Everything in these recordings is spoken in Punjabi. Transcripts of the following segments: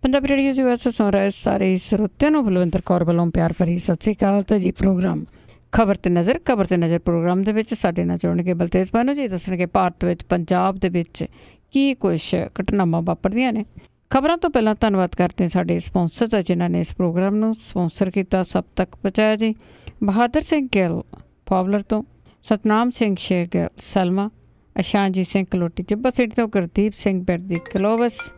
पंजाबी रेडियो जी वैसे सुन रहे सारे ਸਰੋਤਿਆਂ ਨੂੰ ਬਲਵਿੰਦਰ ਕੌਰ ਵੱਲੋਂ ਪਿਆਰ ਭਰੀ ਸਤਿ ਸ਼੍ਰੀ ਅਕਾਲ। ਤਾਂ ਜੀ ਪ੍ਰੋਗਰਾਮ ਖਬਰ ਤੇ ਨਜ਼ਰ ਪ੍ਰੋਗਰਾਮ ਦੇ ਵਿੱਚ ਸਾਡੇ ਨਾਲ ਜੁੜਨਗੇ ਬਲਤੇਜ ਪਾਨੂ ਜੀ। ਦੱਸਣਗੇ ਭਾਰਤ ਵਿੱਚ ਪੰਜਾਬ ਦੇ ਵਿੱਚ ਕੀ ਕੁਛ ਘਟਨਾਵਾਂ ਵਾਪਰਦੀਆਂ ਨੇ। ਖਬਰਾਂ ਤੋਂ ਪਹਿਲਾਂ ਧੰਨਵਾਦ ਕਰਦੇ ਸਾਡੇ ਸਪਾਂਸਰ ਦਾ ਜਿਨ੍ਹਾਂ ਨੇ ਇਸ ਪ੍ਰੋਗਰਾਮ ਨੂੰ ਸਪਾਂਸਰ ਕੀਤਾ, ਸਭ ਤੱਕ ਪਹੁੰਚਾਇਆ ਜੀ। ਬਹਾਦਰ ਸਿੰਘ ਗਿੱਲ ਪਾਵਲਰ ਤੋਂ, ਸਤਨਾਮ ਸਿੰਘ ਸ਼ੇਰਗਿੱਲ ਸਲਮਾ, ਅਸ਼ਾਂਜੀ ਸਿੰਘ ਕਲੋਟੀ ਟਿੱਬਾ ਸਿਟੀ ਤੋਂ, ਗੁਰਦੀਪ ਸਿੰਘ ਬਿਰਦੀ ਕਲੋਵਸ,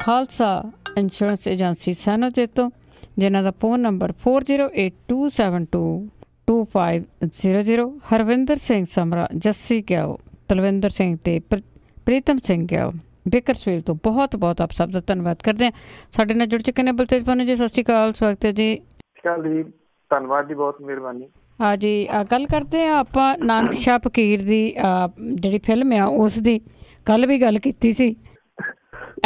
ਖਾਲਸਾ ਇੰਸ਼ੋਰੈਂਸ ਏਜੰਸੀ ਸੈਨੋਜੇ ਤੋਂ, ਜਿਨ੍ਹਾਂ ਦਾ ਫ਼ੋਨ ਨੰਬਰ 4082722500, ਹਰਵਿੰਦਰ ਸਿੰਘ ਸਮਰਾ, ਜੱਸੀ ਗਿੱਲ, ਤਲਵਿੰਦਰ ਸਿੰਘ ਤੇ ਪ੍ਰੀਤਮ ਸਿੰਘ ਗਿੱਲ ਬੇਕਰਸਫੀਲਡ ਤੋਂ ਬਹੁਤ ਬਹੁਤ ਆਪ ਸਭ ਦਾ ਧੰਨਵਾਦ ਕਰਦੇ ਹਾਂ। ਸਾਡੇ ਨਾਲ ਜੁੜ ਚੁੱਕੇ ਨੇ ਬਲਤੇਜ ਪਾਨੂ ਜੀ। ਸਤਿ ਸ਼੍ਰੀ ਅਕਾਲ, ਸਵਾਗਤ ਹੈ ਜੀ। ਧੰਨਵਾਦ ਜੀ, ਬਹੁਤ ਮਿਹਰਬਾਨੀ। ਹਾਂ ਜੀ, ਗੱਲ ਕਰਦੇ ਹਾਂ ਆਪਾਂ ਨਾਨਕ ਸ਼ਾਹ ਫਕੀਰ ਦੀ ਜਿਹੜੀ ਫਿਲਮ ਆ ਉਸ ਦੀ। ਕੱਲ੍ਹ ਵੀ ਗੱਲ ਕੀਤੀ ਸੀ।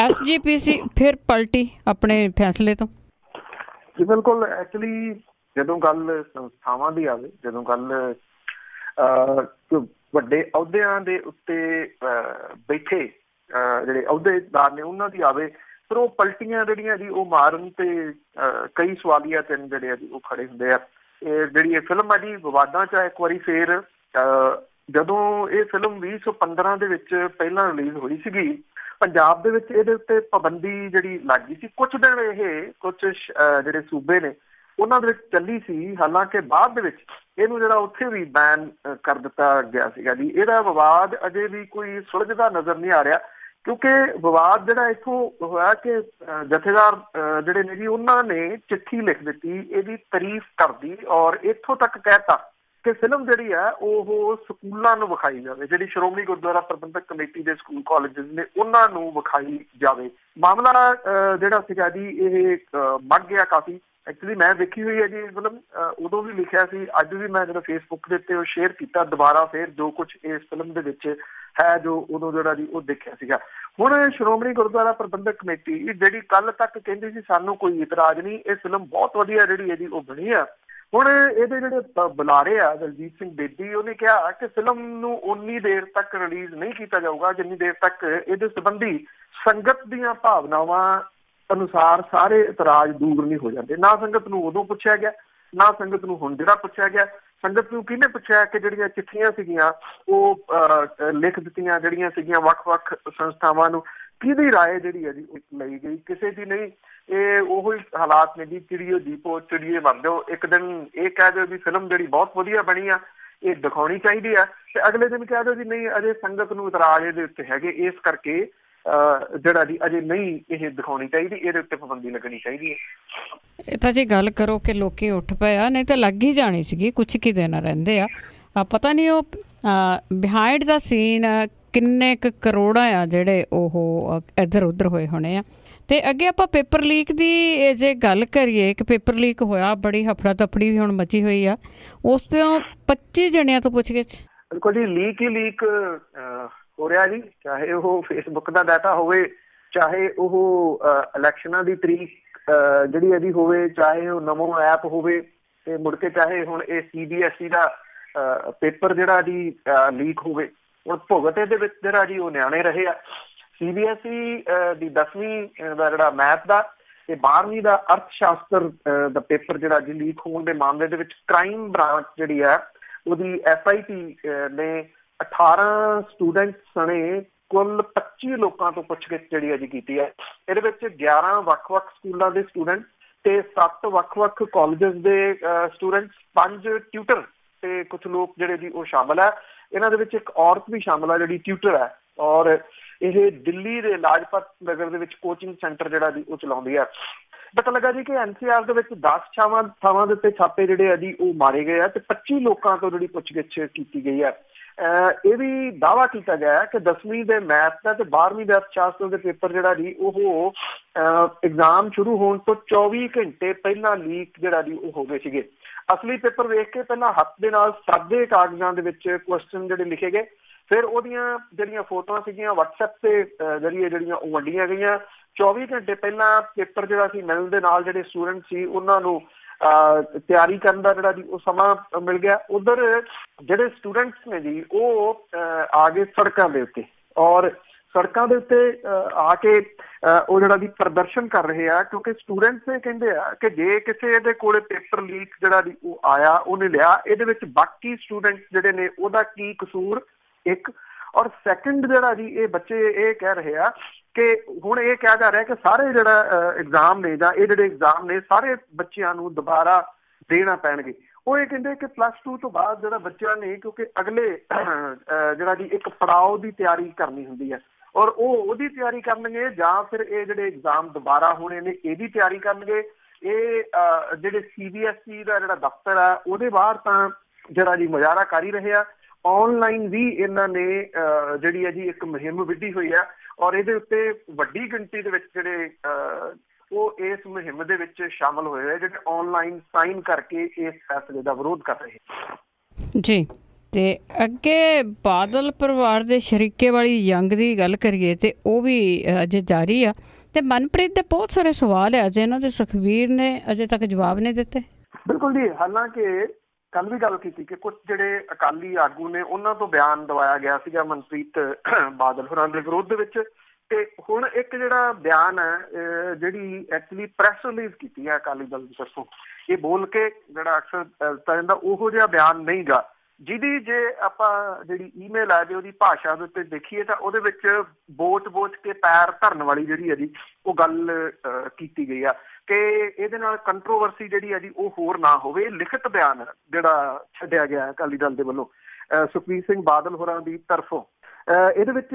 SGPC ਫਿਰ ਪਲਟੀ ਆਪਣੇ ਫੈਸਲੇ ਤੋਂ। ਜੀ ਬਿਲਕੁਲ। ਐਕਚੁਅਲੀ ਜਦੋਂ ਗੱਲ ਸੰਸਥਾਵਾਂ ਦੀ ਆਵੇ, ਜਦੋਂ ਗੱਲ ਵੱਡੇ ਅਹੁਦਿਆਂ ਦੇ ਉੱਤੇ ਬੈਠੇ ਜਿਹੜੇ ਅਹੁਦੇਦਾਰ ਨੇ ਉਹਨਾਂ ਦੀ ਆਵੇ, ਫਿਰ ਉਹ ਪਲਟੀਆਂ ਜਿਹੜੀਆਂ ਜੀ ਉਹ ਮਾਰਨ ਤੇ ਕਈ ਸਵਾਲੀਆ ਚਿੰਨ੍ਹ ਜਿਹੜੇ ਆ ਜੀ ਉਹ ਖੜੇ ਹੁੰਦੇ ਆ। ਇਹ ਜਿਹੜੀ ਇਹ ਫਿਲਮ ਆ ਜੀ ਵਿਵਾਦਾਂ 'ਚ ਇੱਕ ਵਾਰੀ ਫੇਰ ਜਦੋਂ ਇਹ ਫਿਲਮ 2015 ਦੇ ਵਿੱਚ ਪਹਿਲਾਂ ਰਿਲੀਜ਼ ਹੋਈ ਸੀਗੀ, ਪੰਜਾਬ ਦੇ ਵਿੱਚ ਇਹਦੇ ਉੱਤੇ ਪਾਬੰਦੀ ਜਿਹੜੀ ਲੱਗ ਗਈ ਸੀ। ਕੁਛ ਦਿਨ ਇਹ ਕੁਛ ਜਿਹੜੇ ਸੂਬੇ ਨੇ ਉਹਨਾਂ ਦੇ ਵਿੱਚ ਚੱਲੀ ਸੀ, ਹਾਲਾਂਕਿ ਬਾਅਦ ਦੇ ਵਿੱਚ ਇਹਨੂੰ ਜਿਹੜਾ ਉੱਥੇ ਵੀ ਬੈਨ ਕਰ ਦਿੱਤਾ ਗਿਆ ਸੀਗਾ ਜੀ। ਇਹਦਾ ਵਿਵਾਦ ਅਜੇ ਵੀ ਕੋਈ ਸੁਲਝਦਾ ਨਜ਼ਰ ਨਹੀਂ ਆ ਰਿਹਾ, ਕਿਉਂਕਿ ਵਿਵਾਦ ਜਿਹੜਾ ਇੱਥੋਂ ਹੋਇਆ ਕਿ ਜਥੇਦਾਰ ਜਿਹੜੇ ਨੇ ਜੀ ਉਹਨਾਂ ਨੇ ਚਿੱਠੀ ਲਿਖ ਦਿੱਤੀ ਇਹਦੀ ਤਾਰੀਫ ਕਰਦੀ, ਔਰ ਇੱਥੋਂ ਤੱਕ ਕਹਿਤਾ ਕਿ ਫਿਲਮ ਜਿਹੜੀ ਹੈ ਉਹ ਸਕੂਲਾਂ ਨੂੰ ਵਿਖਾਈ ਜਾਵੇ, ਜਿਹੜੀ ਸ਼੍ਰੋਮਣੀ ਗੁਰਦੁਆਰਾ ਪ੍ਰਬੰਧਕ ਕਮੇਟੀ ਦੇ ਸਕੂਲ ਕਾਲਜਿਸ ਨੇ ਉਹਨਾਂ ਨੂੰ ਵਿਖਾਈ ਜਾਵੇ। ਮਾਮਲਾ ਜਿਹੜਾ ਸੀਗਾ ਜੀ ਇਹ ਵੱਧ ਗਿਆ ਕਾਫੀ। ਐਕਚੁਅਲੀ ਮੈਂ ਦੇਖੀ ਹੋਈ ਹੈ ਜੀ ਫਿਲਮ, ਉਦੋਂ ਵੀ ਲਿਖਿਆ ਸੀ, ਅੱਜ ਵੀ ਮੈਂ ਜਿਹੜਾ ਫੇਸਬੁੱਕ ਦੇ ਉੱਤੇ ਉਹ ਸ਼ੇਅਰ ਕੀਤਾ ਦੁਬਾਰਾ ਫੇਰ ਜੋ ਕੁਛ ਇਸ ਫਿਲਮ ਦੇ ਵਿੱਚ ਹੈ ਜੋ ਉਦੋਂ ਜਿਹੜਾ ਜੀ ਉਹ ਦੇਖਿਆ ਸੀਗਾ। ਹੁਣ ਸ਼੍ਰੋਮਣੀ ਗੁਰਦੁਆਰਾ ਪ੍ਰਬੰਧਕ ਕਮੇਟੀ ਜਿਹੜੀ ਕੱਲ ਤੱਕ ਕਹਿੰਦੀ ਸੀ ਸਾਨੂੰ ਕੋਈ ਇਤਰਾਜ਼ ਨਹੀਂ, ਇਹ ਫਿਲਮ ਬਹੁਤ ਵਧੀਆ ਜਿਹੜੀ ਹੈ ਜੀ ਉਹ ਬਣੀ ਆ। ਹੁਣ ਇਹਦੇ ਜਿਹੜੇ ਬੁਲਾਰੇ ਆ ਦਲਜੀਤ ਸਿੰਘ ਬੇਦੀ, ਉਹਨੇ ਕਿਹਾ ਕਿ ਫਿਲਮ ਨੂੰ ਉਨੀ ਦੇਰ ਤੱਕ ਰਿਲੀਜ਼ ਨਹੀਂ ਕੀਤਾ ਜਾਊਗਾ ਜਿੰਨੀ ਦੇਰ ਤੱਕ ਇਹਦੇ ਸੰਬੰਧੀ ਸੰਗਤ ਦੀਆਂ ਭਾਵਨਾਵਾਂ ਅਨੁਸਾਰ ਸਾਰੇ ਇਤਰਾਜ਼ ਦੂਰ ਨਹੀਂ ਹੋ ਜਾਂਦੇ। ਨਾ ਸੰਗਤ ਨੂੰ ਉਦੋਂ ਪੁੱਛਿਆ ਗਿਆ, ਨਾ ਸੰਗਤ ਨੂੰ ਹੁਣ ਜਿਹੜਾ ਪੁੱਛਿਆ ਗਿਆ। ਸੰਗਤ ਨੂੰ ਕਿਹਨੇ ਪੁੱਛਿਆ ਕਿ ਜਿਹੜੀਆਂ ਚਿੱਠੀਆਂ ਸੀਗੀਆਂ ਉਹ ਲਿਖ ਦਿੱਤੀਆਂ ਜਿਹੜੀਆਂ ਸੀਗੀਆਂ ਵੱਖ-ਵੱਖ ਸੰਸਥਾਵਾਂ ਨੂੰ, ਕਿਹਦੀ ਰਾਏ ਜਿਹੜੀ ਹੈ ਜੀ ਉਹ ਲਈ ਗਈ? ਕਿਸੇ ਦੀ ਨਹੀਂ। ਇਹ ਉਹੀ ਹਾਲਾਤ ਨੇ ਜੀ, ਚਿੜੀਏ ਦੀਪੋ ਚਿੜੀਏ ਮਰ ਜਾਓ। ਇੱਕ ਦਿਨ ਇਹ ਕਹਿ ਦਿਓ ਵੀ ਫਿਲਮ ਜਿਹੜੀ ਬਹੁਤ ਵਧੀਆ ਬਣੀ ਆ, ਇਹ ਦਿਖਾਉਣੀ ਚਾਹੀਦੀ ਆ, ਤੇ ਅਗਲੇ ਦਿਨ ਕਹਿ ਦਿਓ ਜੀ ਨਹੀਂ ਅਜੇ ਸੰਗਤ ਨੂੰ ਇਤਰਾਜ਼ ਇਹਦੇ ਉੱਤੇ ਹੈਗੇ, ਇਸ ਕਰਕੇ ਜਿਹੜਾ ਜੀ ਅਜੇ ਨਹੀਂ ਇਹ ਦਿਖਾਉਣੀ ਚਾਹੀਦੀ, ਇਹਦੇ ਉੱਤੇ ਪਾਬੰਦੀ ਲੱਗਣੀ ਚਾਹੀਦੀ ਹੈ। ਇਹ ਤਾਂ ਜੀ ਗੱਲ ਕਰੋ ਕਿ ਲੋਕੀ ਉੱਠ ਪਏ ਆ, ਨਹੀਂ ਤਾਂ ਲੱਗ ਹੀ ਜਾਣੀ ਸੀਗੀ। ਕੁਛ ਕੀ ਦਿਨ ਰਹਿੰਦੇ ਆ, ਪਤਾ ਨਹੀਂ ਉਹ ਬਿਹਾਈਂਡ ਦਾ ਸੀਨ ਕਿੰਨੇ ਕੁ ਕਰੋੜਾਂ ਆ ਜਿਹੜੇ ਉਹ ਇੱਧਰ ਉੱਧਰ ਹੋਏ ਹੋਣੇ ਆ। ਅਤੇ ਅੱਗੇ ਆਪਾਂ ਪੇਪਰ ਲੀਕ ਦੀ ਜੇ ਗੱਲ ਕਰੀਏ ਕਿ ਪੇਪਰ ਲੀਕ ਹੋਇਆ, ਬੜੀ ਹਫੜਾ ਦਫੜੀ ਵੀ ਹੁਣ ਮਚੀ ਹੋਈ ਆ। ਉਸ ਤੋਂ 25 ਜਣਿਆਂ ਤੋਂ ਪੁੱਛ ਗਿੱਛ। ਬਿਲਕੁਲ ਜੀ, ਲੀਕ ਹੀ ਲੀਕ ਹੋ ਰਿਹਾ ਜੀ, ਚਾਹੇ ਉਹ ਫੇਸਬੁੱਕ ਦਾ ਡਾਟਾ ਹੋਵੇ, ਚਾਹੇ ਉਹ ਇਲੈਕਸ਼ਨਾਂ ਦੀ ਤਰੀਕ ਜਿਹੜੀ ਇਹਦੀ ਹੋਵੇ, ਚਾਹੇ ਉਹ ਨਮੋ ਐਪ ਹੋਵੇ, ਤੇ ਮੁੜ ਕੇ ਚਾਹੇ ਹੁਣ ਇਹ CBSE ਦਾ ਪੇਪਰ ਜਿਹੜਾ ਜੀ ਲੀਕ ਹੋਵੇ। ਹੁਣ ਭੁਗਤ ਇਹਦੇ ਵਿੱਚ ਜਿਹੜਾ ਜੀ ਉਹ ਨਿਆਣੇ ਰਹੇ ਆ। CBSE ਦੀ 10ਵੀਂ ਦਾ ਜਿਹੜਾ ਮੈਥ ਦਾ ਤੇ 12ਵੀਂ ਦਾ ਅਰਥ ਸ਼ਾਸਤਰ ਦਾ ਪੇਪਰ ਜਿਹੜਾ ਜੀ ਲੀਕ ਹੋਣ ਦੇ ਮਾਮਲੇ ਦੇ ਵਿੱਚ ਕ੍ਰਾਈਮ ਬ੍ਰਾਂਚ ਜਿਹੜੀ ਹੈ ਉਹਦੀ SIT ਨੇ 18 ਸਟੂਡੈਂਟਸ ਸਣੇ ਕੁੱਲ 25 ਲੋਕਾਂ ਤੋਂ ਪੁੱਛਗਿੱਛ ਜਿਹੜੀ ਹੈ ਜੀ ਕੀਤੀ ਹੈ। ਇਹਦੇ ਵਿੱਚ 11 ਵੱਖ-ਵੱਖ ਸਕੂਲਾਂ ਦੇ ਸਟੂਡੈਂਟ ਤੇ 7 ਵੱਖ-ਵੱਖ ਕਾਲਜਿਸ ਦੇ ਸਟੂਡੈਂਟਸ, 5 ਟਿਊਟਰ ਤੇ ਕੁਛ ਲੋਕ ਜਿਹੜੇ ਜੀ ਉਹ ਸ਼ਾਮਲ ਹੈ। ਇਹਨਾਂ ਦੇ ਵਿੱਚ ਇੱਕ ਔਰਤ ਵੀ ਸ਼ਾਮਲ ਹੈ ਜਿਹੜੀ ਟਿਊਟਰ ਹੈ, ਔਰ ਇਹ ਦਿੱਲੀ ਦੇ ਲਾਜਪਤ ਨਗਰ ਦੇ ਵਿੱਚ ਕੋਚਿੰਗ ਸੈਂਟਰ ਜਿਹੜਾ ਜੀ ਉਹ ਚਲਾਉਂਦੀ ਹੈ। ਪਤਾ ਲੱਗਾ ਜੀ ਕਿ NCR ਦੇ ਵਿੱਚ 10 ਥਾਵਾਂ ਦੇ ਉੱਤੇ ਛਾਪੇ ਜਿਹੜੇ ਆ ਜੀ ਉਹ ਮਾਰੇ ਗਏ ਆ ਤੇ 25 ਲੋਕਾਂ ਤੋਂ ਜਿਹੜੀ ਪੁੱਛਗਿੱਛ ਕੀਤੀ ਗਈ ਹੈ। ਇਹ ਵੀ ਦਾਅਵਾ ਕੀਤਾ ਗਿਆ ਕਿ 10ਵੀਂ ਦੇ ਮੈਥ ਦਾ ਤੇ 12ਵੀਂ ਦੇ ਅਰਥ ਸ਼ਾਸਤਰ ਦੇ ਪੇਪਰ ਜਿਹੜਾ ਜੀ ਉਹ ਐਗਜ਼ਾਮ ਸ਼ੁਰੂ ਹੋਣ ਤੋਂ 24 ਘੰਟੇ ਪਹਿਲਾਂ ਲੀਕ ਜਿਹੜਾ ਜੀ ਉਹ ਹੋ ਗਏ ਸੀਗੇ। ਅਸਲੀ ਪੇਪਰ ਵੇਖ ਕੇ ਪਹਿਲਾਂ ਹੱਥ ਦੇ ਨਾਲ ਸਾਦੇ ਕਾਗਜ਼ਾਂ ਦੇ ਵਿੱਚ ਕੁਐਸਚਨ ਜਿਹੜੇ ਲਿਖੇ ਗਏ, ਫਿਰ ਉਹਦੀਆਂ ਜਿਹੜੀਆਂ ਫੋਟੋਆਂ ਸੀਗੀਆਂ WhatsApp ਤੇ ਜਰੀਏ ਜਿਹੜੀਆਂ ਉਹ ਵੰਡੀਆਂ ਗਈਆਂ। 24 ਘੰਟੇ ਪਹਿਲਾਂ ਪੇਪਰ ਜਿਹੜਾ ਸੀ ਮਿਲਣ ਦੇ ਨਾਲ ਜਿਹੜੇ ਸਟੂਡੈਂਟ ਸੀ ਉਹਨਾਂ ਨੂੰ ਤਿਆਰੀ ਕਰਨ ਦਾ ਜਿਹੜਾ ਜੀ ਉਹ ਸਮਾਂ ਮਿਲ ਗਿਆ। ਉਧਰ ਜਿਹੜੇ ਸਟੂਡੈਂਟਸ ਨੇ ਜੀ ਉਹ ਆ ਗਏ ਸੜਕਾਂ ਦੇ ਉੱਤੇ, ਔਰ ਸੜਕਾਂ ਦੇ ਉੱਤੇ ਆ ਕੇ ਉਹ ਜਿਹੜਾ ਜੀ ਪ੍ਰਦਰਸ਼ਨ ਕਰ ਰਹੇ ਆ, ਕਿਉਂਕਿ ਸਟੂਡੈਂਟਸ ਇਹ ਕਹਿੰਦੇ ਆ ਕਿ ਜੇ ਕਿਸੇ ਦੇ ਕੋਲੇ ਪੇਪਰ ਲੀਕ ਜਿਹੜਾ ਜੀ ਉਹ ਆਇਆ, ਉਹਨੇ ਲਿਆ, ਇਹਦੇ ਵਿੱਚ ਬਾਕੀ ਸਟੂਡੈਂਟਸ ਜਿਹੜੇ ਨੇ ਉਹਦਾ ਕੀ ਕਸੂਰ, ਇੱਕ। ਔਰ ਸੈਕਿੰਡ ਜਿਹੜਾ ਜੀ ਇਹ ਬੱਚੇ ਇਹ ਕਹਿ ਰਹੇ ਆ ਕਿ ਹੁਣ ਇਹ ਕਿਹਾ ਜਾ ਰਿਹਾ ਕਿ ਸਾਰੇ ਜਿਹੜਾ ਐਗਜ਼ਾਮ ਨੇ ਜਾਂ ਇਹ ਜਿਹੜੇ ਐਗਜ਼ਾਮ ਨੇ ਸਾਰੇ ਬੱਚਿਆਂ ਨੂੰ ਦੁਬਾਰਾ ਦੇਣਾ ਪੈਣਗੇ। ਉਹ ਇਹ ਕਹਿੰਦੇ ਕਿ +2 ਤੋਂ ਬਾਅਦ ਜਿਹੜਾ ਬੱਚਿਆਂ ਨੇ, ਕਿਉਂਕਿ ਅਗਲੇ ਜਿਹੜਾ ਜੀ ਇੱਕ ਪੜਾਅ ਦੀ ਤਿਆਰੀ ਕਰਨੀ ਹੁੰਦੀ ਹੈ, ਔਰ ਉਹਦੀ ਤਿਆਰੀ ਕਰਨਗੇ ਜਾਂ ਫਿਰ ਇਹ ਜਿਹੜੇ ਐਗਜ਼ਾਮ ਦੁਬਾਰਾ ਹੋਣੇ ਨੇ ਇਹਦੀ ਤਿਆਰੀ ਕਰਨਗੇ। ਇਹ ਜਿਹੜੇ CBSE ਦਾ ਜਿਹੜਾ ਦਫ਼ਤਰ ਆ ਉਹਦੇ ਬਾਹਰ ਤਾਂ ਜਿਹੜਾ ਜੀ ਮੁਜ਼ਾਹਰਾ ਕਰ ਹੀ ਰਹੇ ਆ। ਔਨਲਾਈਨ ਵੀ ਇਹਨਾਂ ਨੇ ਜਿਹੜੀ ਹੈ ਜੀ ਇੱਕ ਮੁਹਿੰਮ ਵਿੱਢੀ ਹੋਈ ਆ, ਔਰ ਇਹਦੇ ਉੱਤੇ ਵੱਡੀ ਗਿਣਤੀ ਦੇ ਵਿੱਚ ਜਿਹੜੇ ਉਹ ਇਸ ਮੁਹਿੰਮ ਦੇ ਵਿੱਚ ਸ਼ਾਮਲ ਹੋਏ ਹੋਏ, ਜਿਹੜੇ ਔਨਲਾਈਨ ਸਾਈਨ ਕਰਕੇ ਇਸ ਫੈਸਲੇ ਦਾ ਵਿਰੋਧ ਕਰ ਰਹੇ ਜੀ। ਤੇ ਅੱਗੇ ਬਾਦਲ ਪਰਿਵਾਰ ਦੇ ਸ਼ਰੀਕੇ ਵਾਲੀ ਜੰਗ ਦੀ ਗੱਲ ਕਰੀਏ ਤੇ ਉਹ ਵੀ ਅਜੇ ਜਾਰੀ ਆ, ਤੇ ਮਨਪ੍ਰੀਤ ਦੇ ਬਹੁਤ ਸਾਰੇ ਸਵਾਲ ਆ ਜਿਹਨਾਂ ਦੇ ਸੁਖਬੀਰ ਨੇ ਅਜੇ ਤੱਕ ਜਵਾਬ ਨਹੀਂ ਦਿੱਤੇ। ਬਿਲਕੁਲ ਜੀ, ਹਾਲਾਂਕਿ ਕੱਲ ਵੀ ਗੱਲ ਕੀਤੀ ਕਿ ਕੁਝ ਜਿਹੜੇ ਅਕਾਲੀ ਆਗੂ ਨੇ ਉਹਨਾਂ ਤੋਂ ਬਿਆਨ ਦਵਾਇਆ ਗਿਆ ਸੀਗਾ ਮਨਪ੍ਰੀਤ ਬਾਦਲ ਹੋਰਾਂ ਦੇ ਵਿਰੋਧ ਦੇ ਵਿੱਚ, ਤੇ ਹੁਣ ਇੱਕ ਜਿਹੜਾ ਬਿਆਨ ਹੈ ਜਿਹੜੀ ਐਕਚੁਅਲੀ ਪ੍ਰੈਸ ਰਿਲੀਜ਼ ਕੀਤੀ ਹੈ ਅਕਾਲੀ ਦਲ ਦੀ ਤਰਫੋਂ, ਇਹ ਬੋਲ ਕੇ ਜਿਹੜਾ ਅਕਸਰ ਦਿੱਤਾ ਜਾਂਦਾ ਉਹੋ ਜਿਹਾ ਬਿਆਨ ਨਹੀਂ ਗਾ, ਜਿਹਦੀ ਜੇ ਆਪਾਂ ਜਿਹੜੀ ਈਮੇਲ ਆ ਜੇ ਉਹਦੀ ਭਾਸ਼ਾ ਦੇ ਉੱਤੇ ਦੇਖੀਏ ਤਾਂ ਉਹਦੇ ਵਿੱਚ ਬੋਚ ਕੇ ਪੈਰ ਧਰਨ ਵਾਲੀ ਜਿਹੜੀ ਹੈ ਜੀ ਉਹ ਗੱਲ ਕੀਤੀ ਗਈ ਆ ਕਿ ਇਹਦੇ ਨਾਲ ਕੰਟਰੋਵਰਸੀ ਜਿਹੜੀ ਹੈ ਜੀ ਉਹ ਹੋਰ ਨਾ ਹੋਵੇ। ਲਿਖਤ ਬਿਆਨ ਜਿਹੜਾ ਛੱਡਿਆ ਗਿਆ ਅਕਾਲੀ ਦਲ ਦੇ ਵੱਲੋਂ ਸੁਖਬੀਰ ਸਿੰਘ ਬਾਦਲ ਹੋਰਾਂ ਦੀ ਤਰਫੋਂ, ਇਹਦੇ ਵਿੱਚ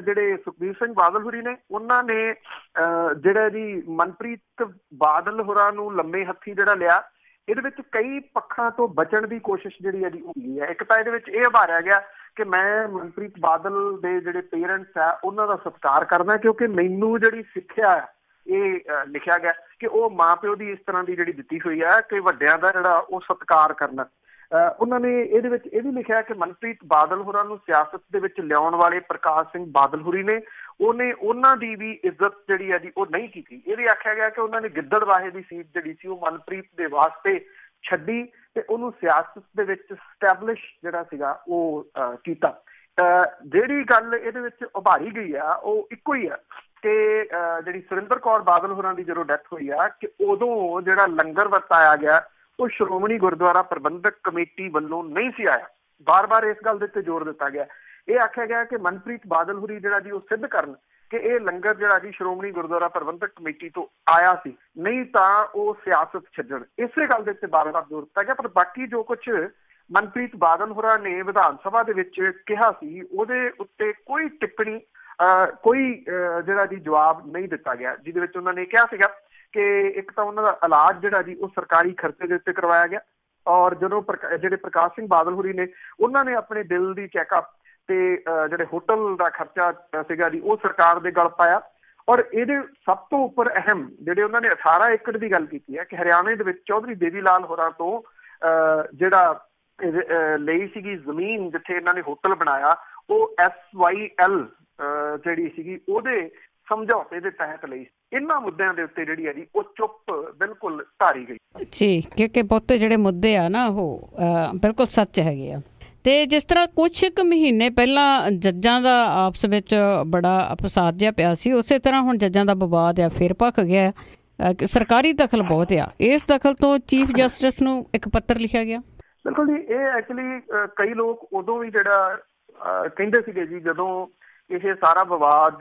ਜਿਹੜੇ ਸੁਖਬੀਰ ਸਿੰਘ ਬਾਦਲ ਹੋਰੀ ਨੇ ਉਹਨਾਂ ਨੇ ਜਿਹੜਾ ਜੀ ਮਨਪ੍ਰੀਤ ਬਾਦਲ ਹੋਰਾਂ ਨੂੰ ਲੰਮੇ ਹੱਥੀ ਜਿਹੜਾ ਲਿਆ, ਇਹਦੇ ਵਿੱਚ ਕਈ ਪੱਖਾਂ ਤੋਂ ਬਚਣ ਦੀ ਕੋਸ਼ਿਸ਼ ਜਿਹੜੀ ਹੈ ਜੀ ਉਹ ਹੋਈ ਹੈ। ਇੱਕ ਤਾਂ ਇਹਦੇ ਵਿੱਚ ਇਹ ਉਭਾਰਿਆ ਗਿਆ ਕਿ ਮੈਂ ਮਨਪ੍ਰੀਤ ਬਾਦਲ ਦੇ ਜਿਹੜੇ ਪੇਰੈਂਟਸ ਆ ਉਹਨਾਂ ਦਾ ਸਤਿਕਾਰ ਕਰਦਾ, ਕਿਉਂਕਿ ਮੈਨੂੰ ਜਿਹੜੀ ਸਿੱਖਿਆ ਇਹ ਲਿਖਿਆ ਗਿਆ ਕਿ ਉਹ ਮਾਂ ਪਿਓ ਦੀ ਇਸ ਤਰ੍ਹਾਂ ਦੀ ਜਿਹੜੀ ਦਿੱਤੀ ਹੋਈ ਹੈ ਕਿ ਵੱਡਿਆਂ ਦਾ ਜਿਹੜਾ ਉਹ ਸਤਿਕਾਰ ਕਰਨਾ। ਉਹਨਾਂ ਨੇ ਇਹਦੇ ਵਿੱਚ ਇਹ ਵੀ ਲਿਖਿਆ ਕਿ ਮਨਪ੍ਰੀਤ ਬਾਦਲ ਹੋਰਾਂ ਨੂੰ ਸਿਆਸਤ ਦੇ ਵਿੱਚ ਲਿਆਉਣ ਵਾਲੇ ਪ੍ਰਕਾਸ਼ ਸਿੰਘ ਬਾਦਲ ਹੋਰੀ ਨੇ ਉਹਨਾਂ ਦੀ ਵੀ ਇੱਜ਼ਤ ਜਿਹੜੀ ਹੈ ਜੀ ਉਹ ਨਹੀਂ ਕੀਤੀ। ਇਹ ਵੀ ਆਖਿਆ ਗਿਆ ਕਿ ਉਹਨਾਂ ਨੇ ਗਿੱਦੜਬਾਹੇ ਦੀ ਸੀਟ ਜਿਹੜੀ ਸੀ ਉਹ ਮਨਪ੍ਰੀਤ ਦੇ ਵਾਸਤੇ ਛੱਡੀ ਤੇ ਉਹਨੂੰ ਸਿਆਸਤ ਦੇ ਵਿੱਚ ਸਟੈਬਲਿਸ਼ ਜਿਹੜਾ ਸੀਗਾ ਉਹ ਕੀਤਾ। ਜਿਹੜੀ ਗੱਲ ਇਹਦੇ ਵਿੱਚ ਉਭਾਰੀ ਗਈ ਆ ਉਹ ਇੱਕੋ ਹੀ ਆ ਕਿ ਜਿਹੜੀ ਸੁਰਿੰਦਰ ਕੌਰ ਬਾਦਲ ਹੋਰਾਂ ਦੀ ਜਦੋਂ ਡੈਥ ਹੋਈ ਆ ਕਿ ਉਦੋਂ ਜਿਹੜਾ ਲੰਗਰ ਵਰਤਾਇਆ ਗਿਆ ਉਹ ਸ਼੍ਰੋਮਣੀ ਗੁਰਦੁਆਰਾ ਪ੍ਰਬੰਧਕ ਕਮੇਟੀ ਵੱਲੋਂ ਨਹੀਂ ਸੀ ਆਇਆ। ਬਾਰ-ਬਾਰ ਇਸ ਗੱਲ ਦੇ ਉੱਤੇ ਜ਼ੋਰ ਦਿੱਤਾ ਗਿਆ। ਇਹ ਆਖਿਆ ਗਿਆ ਕਿ ਮਨਪ੍ਰੀਤ ਬਾਦਲ ਹੋਰੀ ਜਿਹੜਾ ਜੀ ਉਹ ਸਿੱਧ ਕਰਨ ਕਿ ਇਹ ਲੰਗਰ ਜਿਹੜਾ ਜੀ ਸ਼੍ਰੋਮਣੀ ਗੁਰਦੁਆਰਾ ਪ੍ਰਬੰਧਕ ਕਮੇਟੀ ਤੋਂ ਆਇਆ ਸੀ, ਨਹੀਂ ਤਾਂ ਉਹ ਸਿਆਸਤ ਛੱਡਣ। ਇਸੇ ਗੱਲ ਦੇ ਉੱਤੇ ਬਾਰ-ਬਾਰ ਜ਼ੋਰ ਦਿੱਤਾ ਗਿਆ। ਪਰ ਬਾਕੀ ਜੋ ਕੁਛ ਮਨਪ੍ਰੀਤ ਬਾਦਲ ਹੋਰਾਂ ਨੇ ਵਿਧਾਨ ਸਭਾ ਦੇ ਵਿੱਚ ਕਿਹਾ ਸੀ ਉਹਦੇ ਉੱਤੇ ਕੋਈ ਟਿੱਪਣੀ ਕੋਈ ਜਿਹੜਾ ਜੀ ਜਵਾਬ ਨਹੀਂ ਦਿੱਤਾ ਗਿਆ, ਜਿਹਦੇ ਵਿੱਚ ਉਹਨਾਂ ਨੇ ਕਿਹਾ ਸੀਗਾ ਕਿ ਇੱਕ ਤਾਂ ਉਹਨਾਂ ਦਾ ਇਲਾਜ ਜਿਹੜਾ ਜੀ ਉਹ ਸਰਕਾਰੀ ਖਰਚੇ ਦੇ ਉੱਤੇ ਕਰਵਾਇਆ ਗਿਆ, ਔਰ ਜਦੋਂ ਜਿਹੜੇ ਪ੍ਰਕਾਸ਼ ਸਿੰਘ ਬਾਦਲ ਹੋਰੀ ਨੇ ਉਹਨਾਂ ਨੇ ਆਪਣੇ ਦਿਲ ਦੀ ਚੈੱਕਅਪ ਤੇ ਜਿਹੜੇ ਹੋਟਲ ਦਾ ਖਰਚਾ ਸੀਗਾ ਜੀ ਉਹ ਸਰਕਾਰ ਦੇ ਗਲ ਪਾਇਆ। ਔਰ ਇਹਦੇ ਸਭ ਤੋਂ ਉੱਪਰ ਅਹਿਮ ਜਿਹੜੇ ਉਹਨਾਂ ਨੇ 18 ਏਕੜ ਦੀ ਗੱਲ ਕੀਤੀ ਹੈ ਕਿ ਹਰਿਆਣੇ ਦੇ ਵਿੱਚ ਚੌਧਰੀ ਦੇਵੀ ਲਾਲ ਹੋਰਾਂ ਤੋਂ ਜਿਹੜਾ ਲਈ ਸੀਗੀ ਜ਼ਮੀਨ ਜਿੱਥੇ ਇਹਨਾਂ ਨੇ ਹੋਟਲ ਬਣਾਇਆ, ਉਹ SYL ਜਿਹੜੀ ਸੀਗੀ ਉਹਦੇ ਸਮਝੌਤੇ ਦੇ ਤਹਿਤ ਲਈ। ਇਹਨਾਂ ਮੁੱਦਿਆਂ ਦੇ ਉੱਤੇ ਜਿਹੜੀ ਹੈ ਜੀ ਉਹ ਚੁੱਪ ਬਿਲਕੁਲ ਧਾਰੀ ਗਈ ਜੀ, ਕਿਉਂਕਿ ਬਹੁਤੇ ਜਿਹੜੇ ਮੁੱਦੇ ਆ ਨਾ ਉਹ ਬਿਲਕੁਲ ਸੱਚ ਹੈਗੇ ਆ। ਤੇ ਜਿਸ ਤਰ੍ਹਾਂ ਕੁਛ ਕੁ ਮਹੀਨੇ ਪਹਿਲਾਂ ਜੱਜਾਂ ਦਾ ਆਪਸ ਵਿੱਚ ਬੜਾ ਫਸਾਦ ਜਿਹਾ ਪਿਆ ਸੀ, ਉਸੇ ਤਰ੍ਹਾਂ ਹੁਣ ਜੱਜਾਂ ਦਾ ਵਿਵਾਦ ਆ ਫਿਰ ਭਖ ਗਿਆ। ਸਰਕਾਰੀ ਦਖਲ ਬਹੁਤ ਆ, ਇਸ ਦਖਲ ਤੋਂ ਚੀਫ ਜਸਟਿਸ ਨੂੰ ਇੱਕ ਪੱਤਰ ਲਿਖਿਆ ਗਿਆ। ਬਿਲਕੁਲ ਜੀ, ਇਹ ਐਕਚੁਅਲੀ ਕਈ ਲੋਕ ਉਦੋਂ ਵੀ ਜਿਹੜਾ ਕਹਿੰਦੇ ਸੀਗੇ ਜੀ ਜਦੋਂ ਇਹ ਸਾਰਾ ਵਿਵਾਦ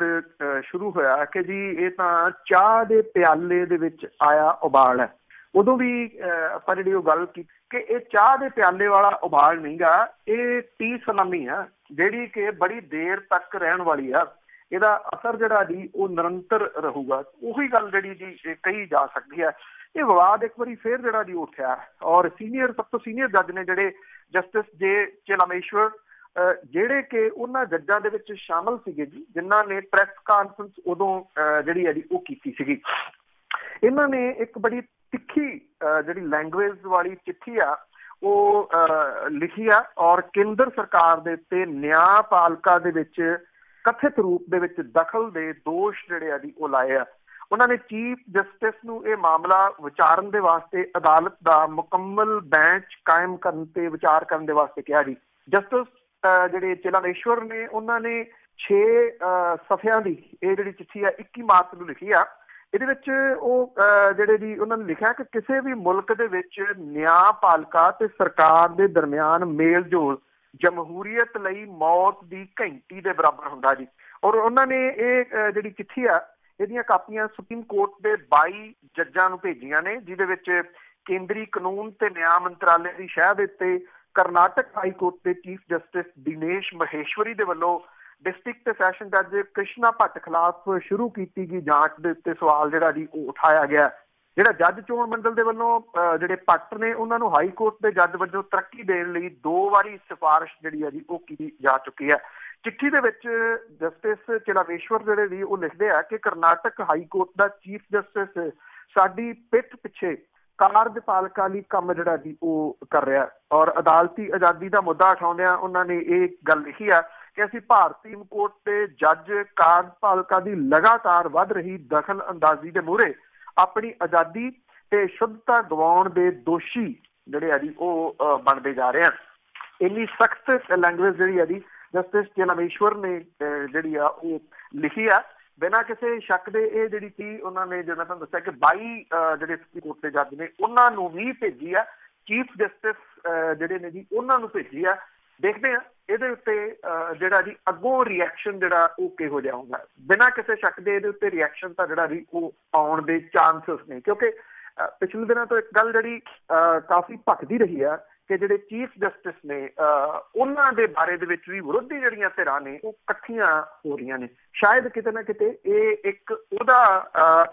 ਸ਼ੁਰੂ ਹੋਇਆ ਕਿ ਜੀ ਇਹ ਤਾਂ ਚਾਹ ਦੇ ਪਿਆਲੇ ਦੇ ਵਿੱਚ ਆਇਆ ਉਬਾਲ ਹੈ, ਉਦੋਂ ਵੀ ਆਪਾਂ ਜਿਹੜੀ ਉਹ ਗੱਲ ਕੀਤੀ ਕਿ ਇਹ ਚਾਹ ਦੇ ਪਿਆਲੇ ਵਾਲਾ ਉਬਾਲ ਨਹੀਂ ਗਾ, ਇਹ ਟੀ ਸੁਨਾਮੀ ਆ ਜਿਹੜੀ ਕਿ ਬੜੀ ਦੇਰ ਤੱਕ ਰਹਿਣ ਵਾਲੀ ਆ। ਇਹਦਾ ਅਸਰ ਜਿਹੜਾ ਜੀ ਉਹ ਨਿਰੰਤਰ ਰਹੂਗਾ। ਉਹੀ ਗੱਲ ਜਿਹੜੀ ਜੀ ਕਹੀ ਜਾ ਸਕਦੀ ਹੈ। ਇਹ ਵਿਵਾਦ ਇੱਕ ਵਾਰੀ ਫੇਰ ਜਿਹੜਾ ਜੀ ਉੱਠਿਆ, ਔਰ ਸਭ ਤੋਂ ਸੀਨੀਅਰ ਜੱਜ ਨੇ ਜਿਹੜੇ ਜਸਟਿਸ ਜੇ ਚੇਲਾਮੇਸ਼ਵਰ, ਜਿਹੜੇ ਕਿ ਉਹਨਾਂ ਜੱਜਾਂ ਦੇ ਵਿੱਚ ਸ਼ਾਮਲ ਸੀਗੇ ਜੀ ਜਿਨ੍ਹਾਂ ਨੇ ਪ੍ਰੈਸ ਕਾਨਫਰੰਸ ਉਦੋਂ ਜਿਹੜੀ ਹੈ ਜੀ ਉਹ ਕੀਤੀ ਸੀਗੀ। ਇਹਨਾਂ ਨੇ ਇੱਕ ਬੜੀ ਤਿੱਖੀ ਜਿਹੜੀ ਲੈਂਗੁਏਜ ਵਾਲੀ ਚਿੱਠੀ ਆ ਉਹ ਲਿਖੀ ਆ, ਔਰ ਕੇਂਦਰ ਸਰਕਾਰ ਦੇ ਉੱਤੇ ਨਿਆਂਪਾਲਿਕਾ ਦੇ ਵਿੱਚ ਕਥਿਤ ਰੂਪ ਦੇ ਵਿੱਚ ਦਖਲ ਦੇ ਦੋਸ਼ ਜਿਹੜੇ ਆ ਜੀ ਉਹ ਲਾਏ ਆ। ਉਹਨਾਂ ਨੇ ਚੀਫ ਜਸਟਿਸ ਨੂੰ ਇਹ ਮਾਮਲਾ ਵਿਚਾਰਨ ਦੇ ਵਾਸਤੇ ਅਦਾਲਤ ਦਾ ਮੁਕੰਮਲ ਬੈਂਚ ਕਾਇਮ ਕਰਨ ਤੇ ਵਿਚਾਰ ਕਰਨ ਦੇ ਵਾਸਤੇ ਕਿਹਾ ਜੀ। ਜਸਟਿਸ ਜਿਹੜੇ ਚਿਲਾਵੇਸ਼ਵਰ ਨੇ ਉਹਨਾਂ ਨੇ 6 ਸਫ਼ਿਆਂ ਦੀ ਇਹ ਜਿਹੜੀ ਚਿੱਠੀ ਆ 21 ਮਾਰਚ ਨੂੰ ਲਿਖੀ ਆ। ਇਹਦੇ ਵਿੱਚ ਉਹ ਜਿਹੜੇ ਜੀ ਉਹਨਾਂ ਨੇ ਲਿਖਿਆ ਕਿ ਕਿਸੇ ਵੀ ਮੁਲਕ ਦੇ ਵਿੱਚ ਨਿਆਂਪਾਲਿਕਾ ਤੇ ਸਰਕਾਰ ਦੇ ਦਰਮਿਆਨ ਮੇਲ ਜੋਲ ਜਮਹੂਰੀਅਤ ਲਈ ਮੌਤ ਦੀ ਘੰਟੀ ਦੇ ਬਰਾਬਰ ਹੁੰਦਾ ਜੀ। ਔਰ ਉਹਨਾਂ ਨੇ ਇਹ ਜਿਹੜੀ ਚਿੱਠੀ ਆ ਇਹਦੀਆਂ ਕਾਪੀਆਂ ਸੁਪਰੀਮ ਕੋਰਟ ਦੇ 22 ਜੱਜਾਂ ਨੂੰ ਭੇਜੀਆਂ ਨੇ, ਜਿਹਦੇ ਵਿੱਚ ਕੇਂਦਰੀ ਕਾਨੂੰਨ ਤੇ ਨਿਆਂ ਮੰਤਰਾਲੇ ਦੀ ਸ਼ਹਿ ਦੇ ਉੱਤੇ ਕਰਨਾਟਕ ਹਾਈ ਕੋਰਟ ਦੇ ਚੀਫ ਜਸਟਿਸ ਦਿਨੇਸ਼ ਮਹੇਸ਼ਵਰੀ ਦੇ ਵੱਲੋਂ ਡਿਸਟ੍ਰਿਕਟ ਤੇ ਸੈਸ਼ਨ ਜੱਜ ਕ੍ਰਿਸ਼ਨਾ ਭੱਟ ਖਿਲਾਫ ਸ਼ੁਰੂ ਕੀਤੀ ਗਈ ਜਾਂਚ ਦੇ ਉੱਤੇ ਸਵਾਲ ਜਿਹੜਾ ਜੀ ਉਹ ਉਠਾਇਆ ਗਿਆ। ਜਿਹੜਾ ਜੱਜ ਚੋਣ ਮੰਡਲ ਦੇ ਵੱਲੋਂ ਜਿਹੜੇ ਭੱਟ ਨੇ ਉਹਨਾਂ ਨੂੰ ਹਾਈ ਕੋਰਟ ਦੇ ਜੱਜ ਵਜੋਂ ਤਰੱਕੀ ਦੇਣ ਲਈ 2 ਵਾਰੀ ਸਿਫਾਰਿਸ਼ ਜਿਹੜੀ ਆ ਜੀ ਉਹ ਕੀਤੀ ਜਾ ਚੁੱਕੀ ਹੈ। ਚਿੱਠੀ ਦੇ ਵਿੱਚ ਜਸਟਿਸ ਚਿਲਾਵੇਸ਼ਵਰ ਜਿਹੜੇ ਵੀ ਉਹ ਲਿਖਦੇ ਆ ਕਿ ਕਰਨਾਟਕ ਹਾਈ ਕੋਰਟ ਦਾ ਚੀਫ ਜਸਟਿਸ ਸਾਡੀ ਪਿੱਠ ਪਿੱਛੇ ਕਾਰਜਪਾਲਿਕਾ ਲਈ ਕੰਮ ਜਿਹੜਾ ਜੀ ਉਹ ਕਰ ਰਿਹਾ। ਔਰ ਅਦਾਲਤੀ ਆਜ਼ਾਦੀ ਦਾ ਮੁੱਦਾ ਉਠਾਉਂਦਿਆਂ ਉਹਨਾਂ ਨੇ ਇਹ ਗੱਲ ਲਿਖੀ ਆ ਕਿ ਅਸੀਂ ਭਾਰਤੀ ਕੋਰਟ ਦੇ ਜੱਜ ਕਾਰਜਪਾਲਿਕਾ ਦੀ ਲਗਾਤਾਰ ਵੱਧ ਰਹੀ ਦਖਲ ਅੰਦਾਜ਼ੀ ਦੇ ਮੂਹਰੇ ਆਪਣੀ ਆਜ਼ਾਦੀ ਤੇ ਸ਼ੁੱਧਤਾ ਗਵਾਉਣ ਦੇ ਦੋਸ਼ੀ ਜਿਹੜੇ ਆ ਜੀ ਉਹ ਬਣਦੇ ਜਾ ਰਹੇ ਹਨ। ਇੰਨੀ ਸਖਤ ਲੈਂਗੁਏਜ ਜਿਹੜੀ ਆ ਜੀ ਜਸਟਿਸ ਚਿਲਾਵੇਸ਼ਵਰ ਨੇ ਜਿਹੜੀ ਆ ਉਹ ਲਿਖੀ ਆ ਬਿਨਾਂ ਕਿਸੇ ਸ਼ੱਕ ਦੇ। ਇਹ ਜਿਹੜੀ ਸੀ ਉਹਨਾਂ ਨੇ ਜਿਵੇਂ ਤੁਹਾਨੂੰ ਦੱਸਿਆ ਕਿ 22 ਜਿਹੜੇ ਸੁਪਰੀਮ ਕੋਰਟ ਦੇ ਜੱਜ ਨੇ ਉਹਨਾਂ ਨੂੰ ਵੀ ਭੇਜੀ ਆ, ਚੀਫ ਜਸਟਿਸ ਜਿਹੜੇ ਨੇ ਜੀ ਉਹਨਾਂ ਨੂੰ ਭੇਜੀ ਆ। ਦੇਖਦੇ ਆ ਇਹਦੇ ਉੱਤੇ ਜਿਹੜਾ ਜੀ ਅੱਗੋਂ ਰਿਐਕਸ਼ਨ ਜਿਹੜਾ ਉਹ ਕਿਹੋ ਜਿਹਾ ਹੁੰਦਾ। ਬਿਨਾਂ ਕਿਸੇ ਸ਼ੱਕ ਦੇ ਇਹਦੇ ਉੱਤੇ ਰਿਐਕਸ਼ਨ ਤਾਂ ਜਿਹੜਾ ਜੀ ਉਹ ਆਉਣ ਦੇ ਚਾਂਸਸ ਨੇ, ਕਿਉਂਕਿ ਪਿਛਲੇ ਦਿਨਾਂ ਤੋਂ ਇੱਕ ਗੱਲ ਜਿਹੜੀ ਕਾਫੀ ਭਖਦੀ ਰਹੀ ਆ ਕਿ ਜਿਹੜੇ ਚੀਫ ਜਸਟਿਸ ਨੇ ਉਹਨਾਂ ਦੇ ਬਾਰੇ ਦੇ ਵਿੱਚ ਵੀ ਵਿਰੋਧੀ ਜਿਹੜੀਆਂ ਧਿਰਾਂ ਨੇ ਉਹ ਇਕੱਠੀਆਂ ਹੋ ਰਹੀਆਂ ਨੇ। ਸ਼ਾਇਦ ਕਿਤੇ ਨਾ ਕਿਤੇ ਇਹ ਇੱਕ ਉਹਦਾ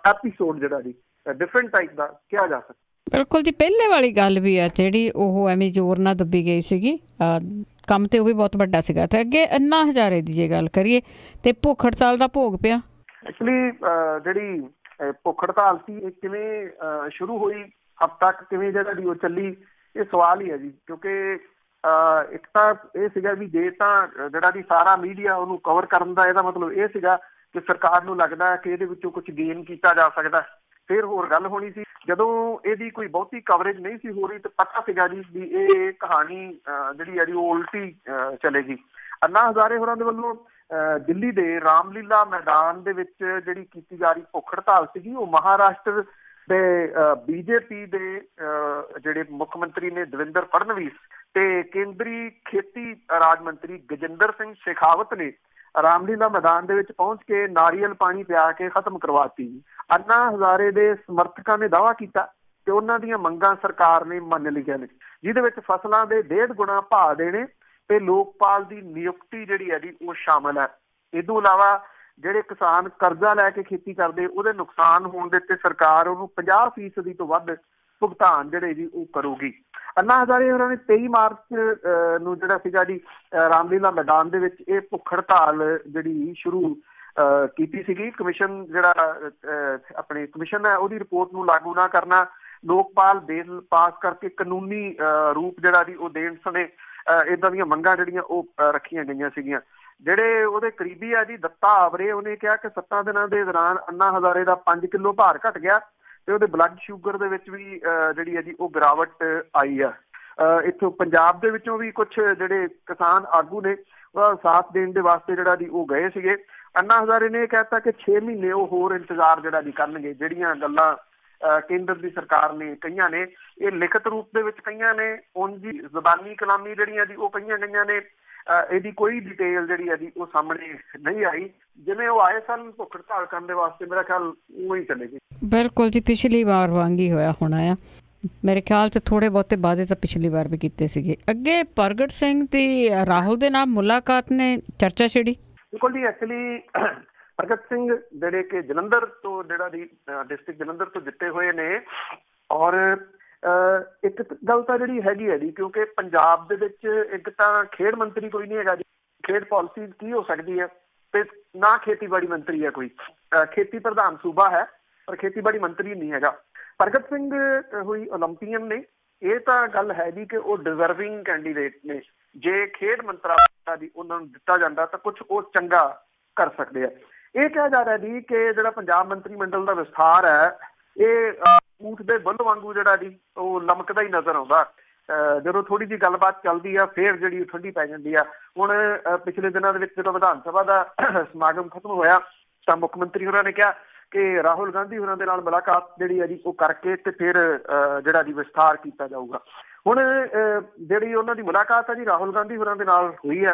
ਐਪੀਸੋਡ ਜਿਹੜਾ ਜੀ ਡਿਫਰੈਂਟ ਟਾਈਪ ਦਾ ਕਿਹਾ ਜਾ ਸਕਦਾ। ਬਿਲਕੁਲ ਜੀ, ਪਹਿਲੇ ਵਾਲੀ ਗੱਲ ਵੀ ਆ ਜਿਹੜੀ ਉਹ ਐਵੇਂ ਜ਼ੋਰ ਨਾਲ ਦੱਬੀ ਗਈ ਸੀਗੀ, ਕੰਮ ਤੇ ਉਹ ਵੀ ਬਹੁਤ ਵੱਡਾ ਸੀਗਾ। ਤੇ ਅੱਗੇ ਅੰਨਾ ਹਜ਼ਾਰੇ ਦੀ ਜੇ ਗੱਲ ਕਰੀਏ ਤੇ ਭੁੱਖ ਹੜਤਾਲ ਦਾ ਭੋਗ ਪਿਆ। ਐਕਚੁਅਲੀ ਜਿਹੜੀ ਭੁੱਖ ਹੜਤਾਲ ਸੀ ਇਹ ਕਿਵੇਂ ਸ਼ੁਰੂ ਹੋਈ, ਹੱਦ ਤੱਕ ਕਿਵੇਂ ਜਿਹੜਾ ਜੀ ਉਹ ਚੱਲੀ, ਇਹ ਸਵਾਲ ਹੀ ਹੈ ਜੀ। ਕਿਉਂਕਿ ਇੱਕ ਤਾਂ ਇਹ ਸੀਗਾ ਵੀ ਜੇ ਤਾਂ ਜਿਹੜਾ ਜੀ ਸਾਰਾ ਮੀਡੀਆ ਉਹਨੂੰ ਕਵਰ ਕਰਨ ਦਾ ਇਹਦਾ ਮਤਲਬ ਇਹ ਸੀਗਾ ਕਿ ਸਰਕਾਰ ਨੂੰ ਲੱਗਦਾ ਕਿ ਇਹਦੇ ਵਿੱਚੋਂ ਕੁਝ ਗੇਨ ਕੀਤਾ ਜਾ ਸਕਦਾ, ਫਿਰ ਹੋਰ ਗੱਲ ਹੋਣੀ ਸੀ। ਜਦੋਂ ਇਹਦੀ ਕੋਈ ਬਹੁਤੀ ਕਵਰੇਜ ਨਹੀਂ ਸੀ ਹੋ ਰਹੀ ਤਾਂ ਪਤਾ ਸੀਗਾ ਜੀ ਵੀ ਇਹ ਕਹਾਣੀ ਜਿਹੜੀ ਹੈ ਜੀ ਉਹ ਉਲਟੀ ਚਲੇਗੀ। ਅੰਨਾ ਹਜ਼ਾਰੇ ਹੋਰਾਂ ਦੇ ਵੱਲੋਂ ਦਿੱਲੀ ਦੇ ਰਾਮਲੀਲਾ ਮੈਦਾਨ ਦੇ ਵਿੱਚ ਜਿਹੜੀ ਕੀਤੀ ਜਾ ਰਹੀ ਭੁੱਖ ਹੜਤਾਲ ਸੀਗੀ ਉਹ ਮਹਾਰਾਸ਼ਟਰ ਦੇ ਬੀਜੇਪੀ ਦੇ ਜਿਹੜੇ ਮੁੱਖ ਮੰਤਰੀ ਨੇ ਦਵਿੰਦਰ ਫੜਨਵੀਸ ਤੇ ਕੇਂਦਰੀ ਖੇਤੀ ਰਾਜ ਮੰਤਰੀ ਗਜਿੰਦਰ ਸਿੰਘ ਸ਼ੇਖਾਵਤ ਨੇ ਰਾਮਲੀਲਾ ਮੈਦਾਨ ਦੇ ਵਿੱਚ ਪਹੁੰਚ ਕੇ ਨਾਰੀਅਲ ਪਾਣੀ ਪਿਆ ਕੇ ਖਤਮ ਕਰਵਾਤੀ। ਅੰਨਾ ਹਜ਼ਾਰੇ ਦੇ ਸਮਰਥਕਾਂ ਨੇ ਦਾਅਵਾ ਕੀਤਾ ਕਿ ਉਹਨਾਂ ਦੀਆਂ ਮੰਗਾਂ ਸਰਕਾਰ ਨੇ ਮੰਨ ਲਈਆਂ ਨੇ, ਜਿਹਦੇ ਵਿੱਚ ਫਸਲਾਂ ਦੇ 1.5 ਗੁਣਾ ਭਾਅ ਦੇਣੇ ਤੇ ਲੋਕਪਾਲ ਦੀ ਨਿਯੁਕਤੀ ਜਿਹੜੀ ਹੈ ਜੀ ਉਹ ਸ਼ਾਮਲ ਹੈ। ਇਸ ਤੋਂ ਇਲਾਵਾ ਜਿਹੜੇ ਕਿਸਾਨ ਕਰਜ਼ਾ ਲੈ ਕੇ ਖੇਤੀ ਕਰਦੇ ਉਹਦੇ ਨੁਕਸਾਨ ਹੋਣ ਦੇ ਉੱਤੇ ਸਰਕਾਰ ਉਹਨੂੰ 50% ਤੋਂ ਵੱਧ ਭੁਗਤਾਨ ਜਿਹੜੇ ਜੀ ਉਹ ਕਰੂਗੀ। ਅੰਨਾ ਹਜ਼ਾਰੇ ਉਹਨਾਂ ਨੇ 23 ਮਾਰਚ ਨੂੰ ਜਿਹੜਾ ਸੀਗਾ ਜੀ ਰਾਮਲੀਲਾ ਮੈਦਾਨ ਦੇ ਵਿੱਚ ਇਹ ਭੁੱਖ ਹੜਤਾਲ ਜਿਹੜੀ ਸ਼ੁਰੂ ਕੀਤੀ ਸੀਗੀ। ਕਮਿਸ਼ਨ ਜਿਹੜਾ ਆਪਣੇ ਕਮਿਸ਼ਨ ਹੈ ਉਹਦੀ ਰਿਪੋਰਟ ਨੂੰ ਲਾਗੂ ਨਾ ਕਰਨਾ, ਲੋਕਪਾਲ ਬਿੱਲ ਪਾਸ ਕਰਕੇ ਕਾਨੂੰਨੀ ਰੂਪ ਜਿਹੜਾ ਜੀ ਉਹ ਦੇਣ ਸਮੇਂ ਏਦਾਂ ਦੀਆਂ ਮੰਗਾਂ ਜਿਹੜੀਆਂ ਉਹ ਰੱਖੀਆਂ ਗਈਆਂ ਸੀਗੀਆਂ। ਜਿਹੜੇ ਉਹਦੇ ਕਰੀਬੀ ਆ ਜੀ ਦੱਤਾ ਆਵਰੇ ਉਹਨੇ ਕਿਹਾ ਕਿ 7 ਦਿਨਾਂ ਦੇ ਦੌਰਾਨ ਅੰਨਾ ਹਜ਼ਾਰੇ ਦਾ 5 ਕਿਲੋ ਭਾਰ ਘਟ ਗਿਆ ਤੇ ਉਹਦੇ ਬਲੱਡ ਸ਼ੂਗਰ ਦੇ ਵਿੱਚ ਵੀ ਜਿਹੜੀ ਹੈ ਜੀ ਉਹ ਗਿਰਾਵਟ ਆਈ ਆ। ਇੱਥੋਂ ਪੰਜਾਬ ਦੇ ਵਿੱਚੋਂ ਵੀ ਕੁਝ ਜਿਹੜੇ ਕਿਸਾਨ ਆਗੂ ਨੇ ਉਹਦਾ ਸਾਥ ਦੇਣ ਦੇ ਵਾਸਤੇ ਜਿਹੜਾ ਜੀ ਉਹ ਗਏ ਸੀਗੇ। ਅੰਨਾ ਹਜ਼ਾਰੇ ਨੇ ਇਹ ਕਹਿਤਾ ਕਿ 6 ਮਹੀਨੇ ਉਹ ਹੋਰ ਇੰਤਜ਼ਾਰ ਜਿਹੜਾ ਜੀ ਕਰਨਗੇ। ਜਿਹੜੀਆਂ ਗੱਲਾਂ ਕੇਂਦਰ ਦੀ ਸਰਕਾਰ ਨੇ ਕਹੀਆਂ ਨੇ ਇਹ ਲਿਖਤ ਰੂਪ ਦੇ ਵਿੱਚ ਕਹੀਆਂ ਨੇ, ਉਂਝ ਹੀ ਜ਼ਬਾਨੀ ਕਲਾਮੀ ਜਿਹੜੀਆਂ ਜੀ ਉਹ ਕਹੀਆਂ ਗਈਆਂ ਨੇ। ਇਹਦੀ ਕੋਈ ਡਿਟੇਲ ਜਿਹੜੀ ਹੈ ਜੀ ਉਹ ਸਾਹਮਣੇ ਨਹੀਂ ਆਈ। ਜਿਵੇਂ ਉਹ ਆਏ ਸਨ ਭੁੱਖ ਹੜਤਾਲ ਕਰਨ ਦੇ ਵਾਸਤੇ ਮੇਰਾ ਖਿਆਲ ਉਹ ਹੀ ਚਲੇ ਗਏ। ਬਿਲਕੁਲ ਜੀ, ਪਿਛਲੀ ਵਾਰ ਵਾਂਗ ਹੀ ਹੋਇਆ ਹੋਣਾ ਆ। ਮੇਰੇ ਖਿਆਲ 'ਚ ਥੋੜ੍ਹੇ ਬਹੁਤੇ ਵਾਅਦੇ ਤਾਂ ਪਿਛਲੀ ਵਾਰ ਵੀ ਕੀਤੇ ਸੀਗੇ। ਅੱਗੇ ਪ੍ਰਗਟ ਸਿੰਘ ਦੀ ਰਾਹੁਲ ਦੇ ਨਾਲ ਮੁਲਾਕਾਤ ਨੇ ਚਰਚਾ ਛਿੜੀ। ਬਿਲਕੁਲ ਜੀ, ਐਕਚੁਅਲੀ ਪ੍ਰਗਟ ਸਿੰਘ ਜਿਹੜੇ ਕਿ ਜਲੰਧਰ ਤੋਂ ਜਿਹੜਾ ਦੀ ਡਿਸਟ੍ਰਿਕਟ ਜਲੰਧਰ ਤੋਂ ਜਿੱਤੇ ਹੋਏ ਨੇ ਔਰ ਇੱਕ ਗੱਲ ਤਾਂ ਜਿਹੜੀ ਹੈਗੀ ਹੈ ਜੀ ਕਿਉਂਕਿ ਪੰਜਾਬ ਦੇ ਵਿੱਚ ਇੱਕ ਤਾਂ ਖੇਡ ਮੰਤਰੀ ਕੋਈ ਨਹੀਂ ਹੈਗਾ ਜੀ, ਖੇਡ ਪਾਲਿਸੀ ਕੀ ਹੋ ਸਕਦੀ ਹੈ ਤੇ ਨਾ ਖੇਤੀਬਾੜੀ ਮੰਤਰੀ ਹੈ ਕੋਈ। ਖੇਤੀ ਪ੍ਰਧਾਨ ਸੂਬਾ ਹੈ ਪਰ ਖੇਤੀਬਾੜੀ ਮੰਤਰੀ ਨਹੀਂ ਹੈਗਾ। ਪ੍ਰਗਟ ਸਿੰਘ ਹੋਈ ਓਲੰਪੀਅਨ ਨੇ, ਇਹ ਤਾਂ ਗੱਲ ਹੈ ਜੀ ਕਿ ਉਹ ਡਿਜ਼ਰਵਿੰਗ ਕੈਂਡੀਡੇਟ ਨੇ। ਜੇ ਖੇਡ ਮੰਤਰਾਲਾ ਦੀ ਉਹਨਾਂ ਨੂੰ ਦਿੱਤਾ ਜਾਂਦਾ ਤਾਂ ਕੁਛ ਉਹ ਚੰਗਾ ਕਰ ਸਕਦੇ ਆ। ਇਹ ਕਿਹਾ ਜਾ ਰਿਹਾ ਜੀ ਕਿ ਜਿਹੜਾ ਪੰਜਾਬ ਮੰਤਰੀ ਮੰਡਲ ਦਾ ਵਿਸਥਾਰ ਹੈ ਇਹ ਊਠ ਦੇ ਬੁੱਲ ਵਾਂਗੂ ਜਿਹੜਾ ਜੀ ਉਹ ਲਮਕਦਾ ਹੀ ਨਜ਼ਰ ਆਉਂਦਾ। ਜਦੋਂ ਥੋੜੀ ਜਿਹੀ ਗੱਲਬਾਤ ਚੱਲਦੀ ਆ ਫਿਰ ਜਿਹੜੀ ਠੰਡੀ ਪੈ ਜਾਂਦੀ ਆ। ਹੁਣ ਪਿਛਲੇ ਦਿਨਾਂ ਦੇ ਵਿੱਚ ਜਦੋਂ ਵਿਧਾਨ ਸਭਾ ਦਾ ਸਮਾਗਮ ਖਤਮ ਹੋਇਆ ਤਾਂ ਮੁੱਖ ਮੰਤਰੀ ਹੋਰਾਂ ਨੇ ਕਿਹਾ ਕਿ ਰਾਹੁਲ ਗਾਂਧੀ ਹੋਰਾਂ ਦੇ ਨਾਲ ਮੁਲਾਕਾਤ ਜਿਹੜੀ ਹੈ ਜੀ ਉਹ ਕਰਕੇ ਤੇ ਫਿਰ ਜਿਹੜਾ ਜੀ ਵਿਸਥਾਰ ਕੀਤਾ ਜਾਊਗਾ। ਹੁਣ ਜਿਹੜੀ ਉਹਨਾਂ ਦੀ ਮੁਲਾਕਾਤ ਹੈ ਜੀ ਰਾਹੁਲ ਗਾਂਧੀ ਹੋਰਾਂ ਦੇ ਨਾਲ ਹੋਈ ਹੈ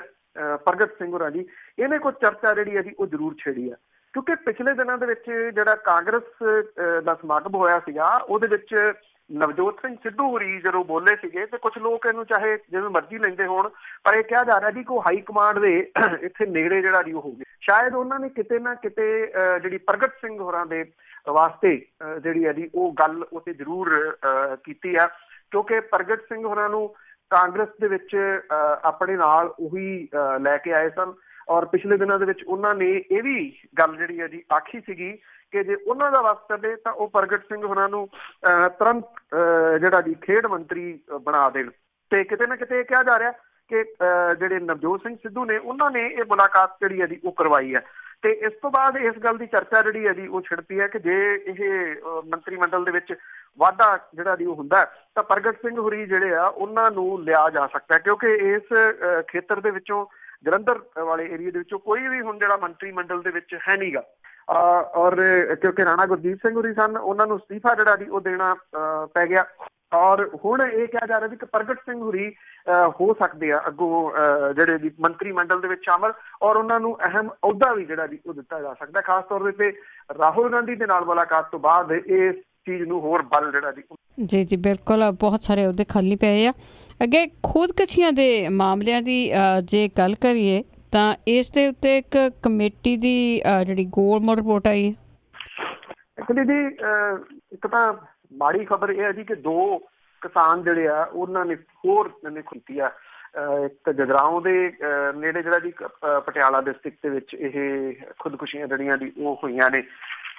ਪ੍ਰਗਟ ਸਿੰਘ ਹੋਰਾਂ ਦੀ, ਇਹਨੇ ਕੁਝ ਚਰਚਾ ਜਿਹੜੀ ਹੈ ਜੀ ਉਹ ਜ਼ਰੂਰ ਛੇੜੀ ਹੈ ਕਿਉਂਕਿ ਪਿਛਲੇ ਦਿਨਾਂ ਦੇ ਵਿੱਚ ਜਿਹੜਾ ਕਾਂਗਰਸ ਦਾ ਸਮਾਗਮ ਹੋਇਆ ਸੀਗਾ ਉਹਦੇ ਵਿੱਚ ਨਵਜੋਤ ਸਿੰਘ ਸਿੱਧੂ ਹੋਰੀ ਜਦੋਂ ਬੋਲੇ ਸੀਗੇ ਤੇ ਕੁਝ ਲੋਕ ਇਹਨੂੰ ਚਾਹੇ ਜਿਵੇਂ ਮਰਜ਼ੀ ਲੈਂਦੇ ਹੋਣ ਪਰ ਇਹ ਕਿਹਾ ਜਾ ਰਿਹਾ ਜੀ ਕਿ ਉਹ ਹਾਈ ਕਮਾਂਡ ਦੇ ਇੱਥੇ ਨੇੜੇ ਜਿਹੜਾ ਜੀ ਉਹ ਹੋ ਗਿਆ। ਸ਼ਾਇਦ ਉਹਨਾਂ ਨੇ ਕਿਤੇ ਨਾ ਕਿਤੇ ਜਿਹੜੀ ਪ੍ਰਗਟ ਸਿੰਘ ਹੋਰਾਂ ਦੇ ਵਾਸਤੇ ਜਿਹੜੀ ਹੈ ਜੀ ਉਹ ਗੱਲ ਉੱਥੇ ਜ਼ਰੂਰ ਕੀਤੀ ਆ ਕਿਉਂਕਿ ਪ੍ਰਗਟ ਸਿੰਘ ਹੋਰਾਂ ਨੂੰ ਕਾਂਗਰਸ ਦੇ ਵਿੱਚ ਆਪਣੇ ਨਾਲ ਉਹੀ ਲੈ ਕੇ ਆਏ ਸਨ ਔਰ ਪਿਛਲੇ ਦਿਨਾਂ ਦੇ ਵਿੱਚ ਉਹਨਾਂ ਨੇ ਇਹ ਵੀ ਗੱਲ ਜਿਹੜੀ ਹੈ ਜੀ ਆਖੀ ਸੀਗੀ ਕਿ ਜੇ ਉਹਨਾਂ ਦਾ ਵਸ ਚੱਲੇ ਤਾਂ ਉਹ ਪ੍ਰਗਟ ਸਿੰਘ ਹੋਰਾਂ ਨੂੰ ਤੁਰੰਤ ਜਿਹੜਾ ਜੀ ਖੇਡ ਮੰਤਰੀ ਬਣਾ ਦੇਣ। ਤੇ ਕਿਤੇ ਨਾ ਕਿਤੇ ਇਹ ਕਿਹਾ ਜਾ ਰਿਹਾ ਕਿ ਜਿਹੜੇ ਨਵਜੋਤ ਸਿੰਘ ਸਿੱਧੂ ਨੇ ਉਹਨਾਂ ਨੇ ਇਹ ਮੁਲਾਕਾਤ ਜਿਹੜੀ ਹੈ ਜੀ ਉਹ ਕਰਵਾਈ ਹੈ। ਤੇ ਇਸ ਤੋਂ ਬਾਅਦ ਇਸ ਗੱਲ ਦੀ ਚਰਚਾ ਜਿਹੜੀ ਹੈ ਜੀ ਉਹ ਛਿੜਦੀ ਹੈ ਕਿ ਜੇ ਇਹ ਮੰਤਰੀ ਮੰਡਲ ਦੇ ਵਿੱਚ ਵਾਧਾ ਜਿਹੜਾ ਜੀ ਉਹ ਹੁੰਦਾ ਤਾਂ ਪ੍ਰਗਟ ਸਿੰਘ ਹੋਰੀ ਜਿਹੜੇ ਆ ਉਹਨਾਂ ਨੂੰ ਲਿਆ ਜਾ ਸਕਦਾ ਕਿਉਂਕਿ ਇਸ ਖੇਤਰ ਦੇ ਵਿੱਚੋਂ ਜਲੰਧਰ ਵਾਲੇ ਏਰੀਏ ਦੇ ਵਿੱਚੋਂ ਕੋਈ ਵੀ ਹੁਣ ਜਿਹੜਾ ਮੰਤਰੀ ਮੰਡਲ ਦੇ ਵਿੱਚ ਹੈ ਨੀਗਾ ਔਰ ਕਿਉਂਕਿ ਰਾਣਾ ਗੁਰਜੀਤ ਸਿੰਘ ਹੋਰੀ ਸਨ ਉਹਨਾਂ ਨੂੰ ਅਸਤੀਫਾ ਜਿਹੜਾ ਜੀ ਉਹ ਦੇਣਾ ਪੈ ਗਿਆ ਔਰ ਹੁਣ ਇਹ ਕਿਹਾ ਜਾ ਰਿਹਾ ਜੀ ਕਿ ਪ੍ਰਗਟ ਸਿੰਘ ਹੋਰੀ ਹੋ ਸਕਦੇ ਆ ਅੱਗੋਂ ਜਿਹੜੇ ਜੀ ਮੰਤਰੀ ਮੰਡਲ ਦੇ ਵਿੱਚ ਸ਼ਾਮਲ ਔਰ ਉਹਨਾਂ ਨੂੰ ਅਹਿਮ ਅਹੁਦਾ ਵੀ ਜਿਹੜਾ ਜੀ ਉਹ ਦਿੱਤਾ ਜਾ ਸਕਦਾ। ਖਾਸ ਤੌਰ ਤੇ ਰਾਹੁਲ ਗਾਂਧੀ ਦੇ ਨਾਲ ਮੁਲਾਕਾਤ ਤੋਂ ਬਾਅਦ ਇਸ ਚੀਜ਼ ਨੂੰ ਹੋਰ ਬਲ ਜਿਹੜਾ ਜੀ ਜੀ ਬਿਲਕੁਲ ਬਹੁਤ ਸਾਰੇ ਅਹੁਦੇ ਖਾਲੀ ਪਏ ਆ। ਅੱਗੇ ਖੁਦਕਸ਼ੀਆਂ ਦੇ ਮਾਮਲਿਆਂ ਦੀ ਜੇ ਗੱਲ ਕਰੀਏ ਤਾਂ ਇਸ ਦੇ ਉੱਤੇ ਇੱਕ ਕਮੇਟੀ ਦੀ ਜਿਹੜੀ ਗੋਲ ਮੋੜ ਰਿਪੋਰਟ ਆਈ ਹੈ। ਜੀ ਇੱਕ ਤਾਂ ਮਾੜੀ ਖਬਰ ਇਹ ਹੈ ਜੀ ਕਿ 2 ਕਿਸਾਨ ਜਿਹੜੇ ਆ ਉਹਨਾਂ ਨੇ ਹੋਰ ਕੀਤੀ ਆ ਇੱਕ ਜਗਰਾਉਂ ਦੇ ਨੇੜੇ ਜਿਹੜਾ ਜੀ ਪਟਿਆਲਾ ਡਿਸਟ੍ਰਿਕਟ ਦੇ ਵਿੱਚ ਇਹ ਖੁਦਕੁਸ਼ੀਆਂ ਜਿਹੜੀਆਂ ਦੀ ਉਹ ਹੋਈਆਂ ਨੇ।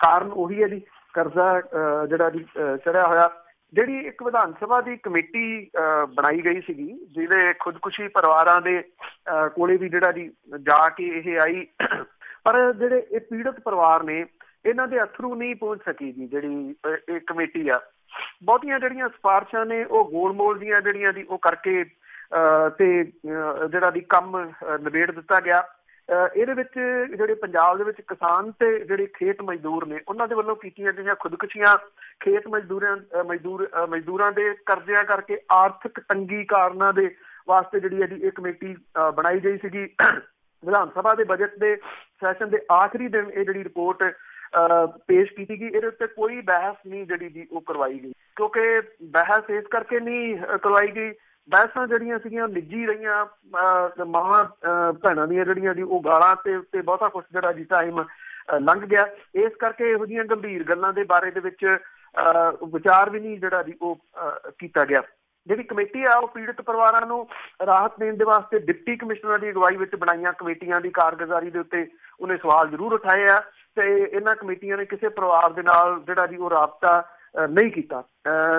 ਕਾਰਨ ਉਹੀ ਹੈ ਜੀ ਕਰਜ਼ਾ ਜਿਹੜਾ ਜੀ ਚੜਿਆ ਹੋਇਆ। ਜਿਹੜੀ ਇੱਕ ਵਿਧਾਨ ਸਭਾ ਦੀ ਕਮੇਟੀ ਬਣਾਈ ਗਈ ਸੀਗੀ ਜਿਹਦੇ ਖੁਦਕੁਸ਼ੀ ਪਰਿਵਾਰਾਂ ਦੇ ਕੋਲੇ ਵੀ ਜਿਹੜਾ ਜੀ ਜਾ ਕੇ ਇਹ ਆਈ ਪਰ ਜਿਹੜੇ ਇਹ ਪੀੜਤ ਪਰਿਵਾਰ ਨੇ ਇਹਨਾਂ ਦੇ ਅਥਰੂ ਨਹੀਂ ਪਹੁੰਚ ਸਕੀ ਜੀ ਜਿਹੜੀ ਇਹ ਕਮੇਟੀ ਆ। ਬਹੁਤੀਆਂ ਜਿਹੜੀਆਂ ਸਿਫਾਰਸ਼ਾਂ ਨੇ ਉਹ ਗੋਲ-ਮੋਲ ਦੀਆਂ ਜਿਹੜੀਆਂ ਦੀ ਉਹ ਕਰਕੇ ਤੇ ਜਿਹੜਾ ਦੀ ਕੰਮ ਨਿਬੇੜ ਦਿੱਤਾ ਗਿਆ। ਇਹਦੇ ਵਿੱਚ ਜਿਹੜੇ ਪੰਜਾਬ ਦੇ ਵਿੱਚ ਕਿਸਾਨ ਤੇ ਜਿਹੜੇ ਖੇਤ ਮਜ਼ਦੂਰ ਨੇ ਉਹਨਾਂ ਦੇ ਵੱਲੋਂ ਕੀਤੀਆਂ ਗਈਆਂ ਖੁਦਕੁਸ਼ੀਆਂ ਖੇਤ ਮਜ਼ਦੂਰਾਂ ਦੇ ਕਰਜ਼ਿਆਂ ਕਰਕੇ ਆਰਥਿਕ ਤੰਗੀ ਕਾਰਨਾਂ ਦੇ ਵਾਸਤੇ ਜਿਹੜੀ ਹੈ ਜੀ ਇਹ ਕਮੇਟੀ ਬਣਾਈ ਗਈ ਸੀਗੀ। ਵਿਧਾਨ ਸਭਾ ਦੇ ਬਜਟ ਦੇ ਸੈਸ਼ਨ ਦੇ ਆਖਰੀ ਦਿਨ ਇਹ ਜਿਹੜੀ ਰਿਪੋਰਟ ਪੇਸ਼ ਕੀਤੀ ਗਈ। ਇਹਦੇ ਉੱਤੇ ਕੋਈ ਬਹਿਸ ਨਹੀਂ ਜਿਹੜੀ ਜੀ ਉਹ ਕਰਵਾਈ ਗਈ ਕਿਉਂਕਿ ਬਹਿਸ ਇਸ ਕਰਕੇ ਨਹੀਂ ਕਰਵਾਈ ਗਈ ਬਹਿਸਾਂ ਜਿਹੜੀਆਂ ਸੀਗੀਆਂ ਨਿੱਜੀ ਰਹੀਆਂ ਮਾਵਾਂ ਭੈਣਾਂ ਦੀਆਂ ਜਿਹੜੀਆਂ ਜੀ ਉਹ ਗਾਲਾਂ ਤੇ ਉੱਤੇ ਬਹੁਤਾ ਕੁਛ ਜਿਹੜਾ ਜੀ ਟਾਈਮ ਲੰਘ ਗਿਆ। ਇਸ ਕਰਕੇ ਇਹੋ ਜਿਹੀਆਂ ਗੰਭੀਰ ਗੱਲਾਂ ਦੇ ਬਾਰੇ ਦੇ ਵਿੱਚ ਵਿਚਾਰ ਵੀ ਨਹੀਂ ਜਿਹੜਾ ਜੀ ਉਹ ਕੀਤਾ ਗਿਆ। ਜਿਹੜੀ ਕਮੇਟੀ ਆ ਉਹ ਪੀੜਤ ਪਰਿਵਾਰਾਂ ਨੂੰ ਰਾਹਤ ਦੇਣ ਦੇ ਵਾਸਤੇ ਡਿਪਟੀ ਕਮਿਸ਼ਨਰਾਂ ਦੀ ਅਗਵਾਈ ਵਿੱਚ ਬਣਾਈਆਂ ਕਮੇਟੀਆਂ ਦੀ ਕਾਰਗੁਜ਼ਾਰੀ ਦੇ ਉੱਤੇ ਉਹਨੇ ਸਵਾਲ ਜ਼ਰੂਰ ਉਠਾਏ ਆ ਤੇ ਇਹਨਾਂ ਕਮੇਟੀਆਂ ਨੇ ਕਿਸੇ ਪਰਿਵਾਰ ਦੇ ਨਾਲ ਜਿਹੜਾ ਜੀ ਉਹ ਰਾਬਤਾ ਨਹੀਂ ਕੀਤਾ।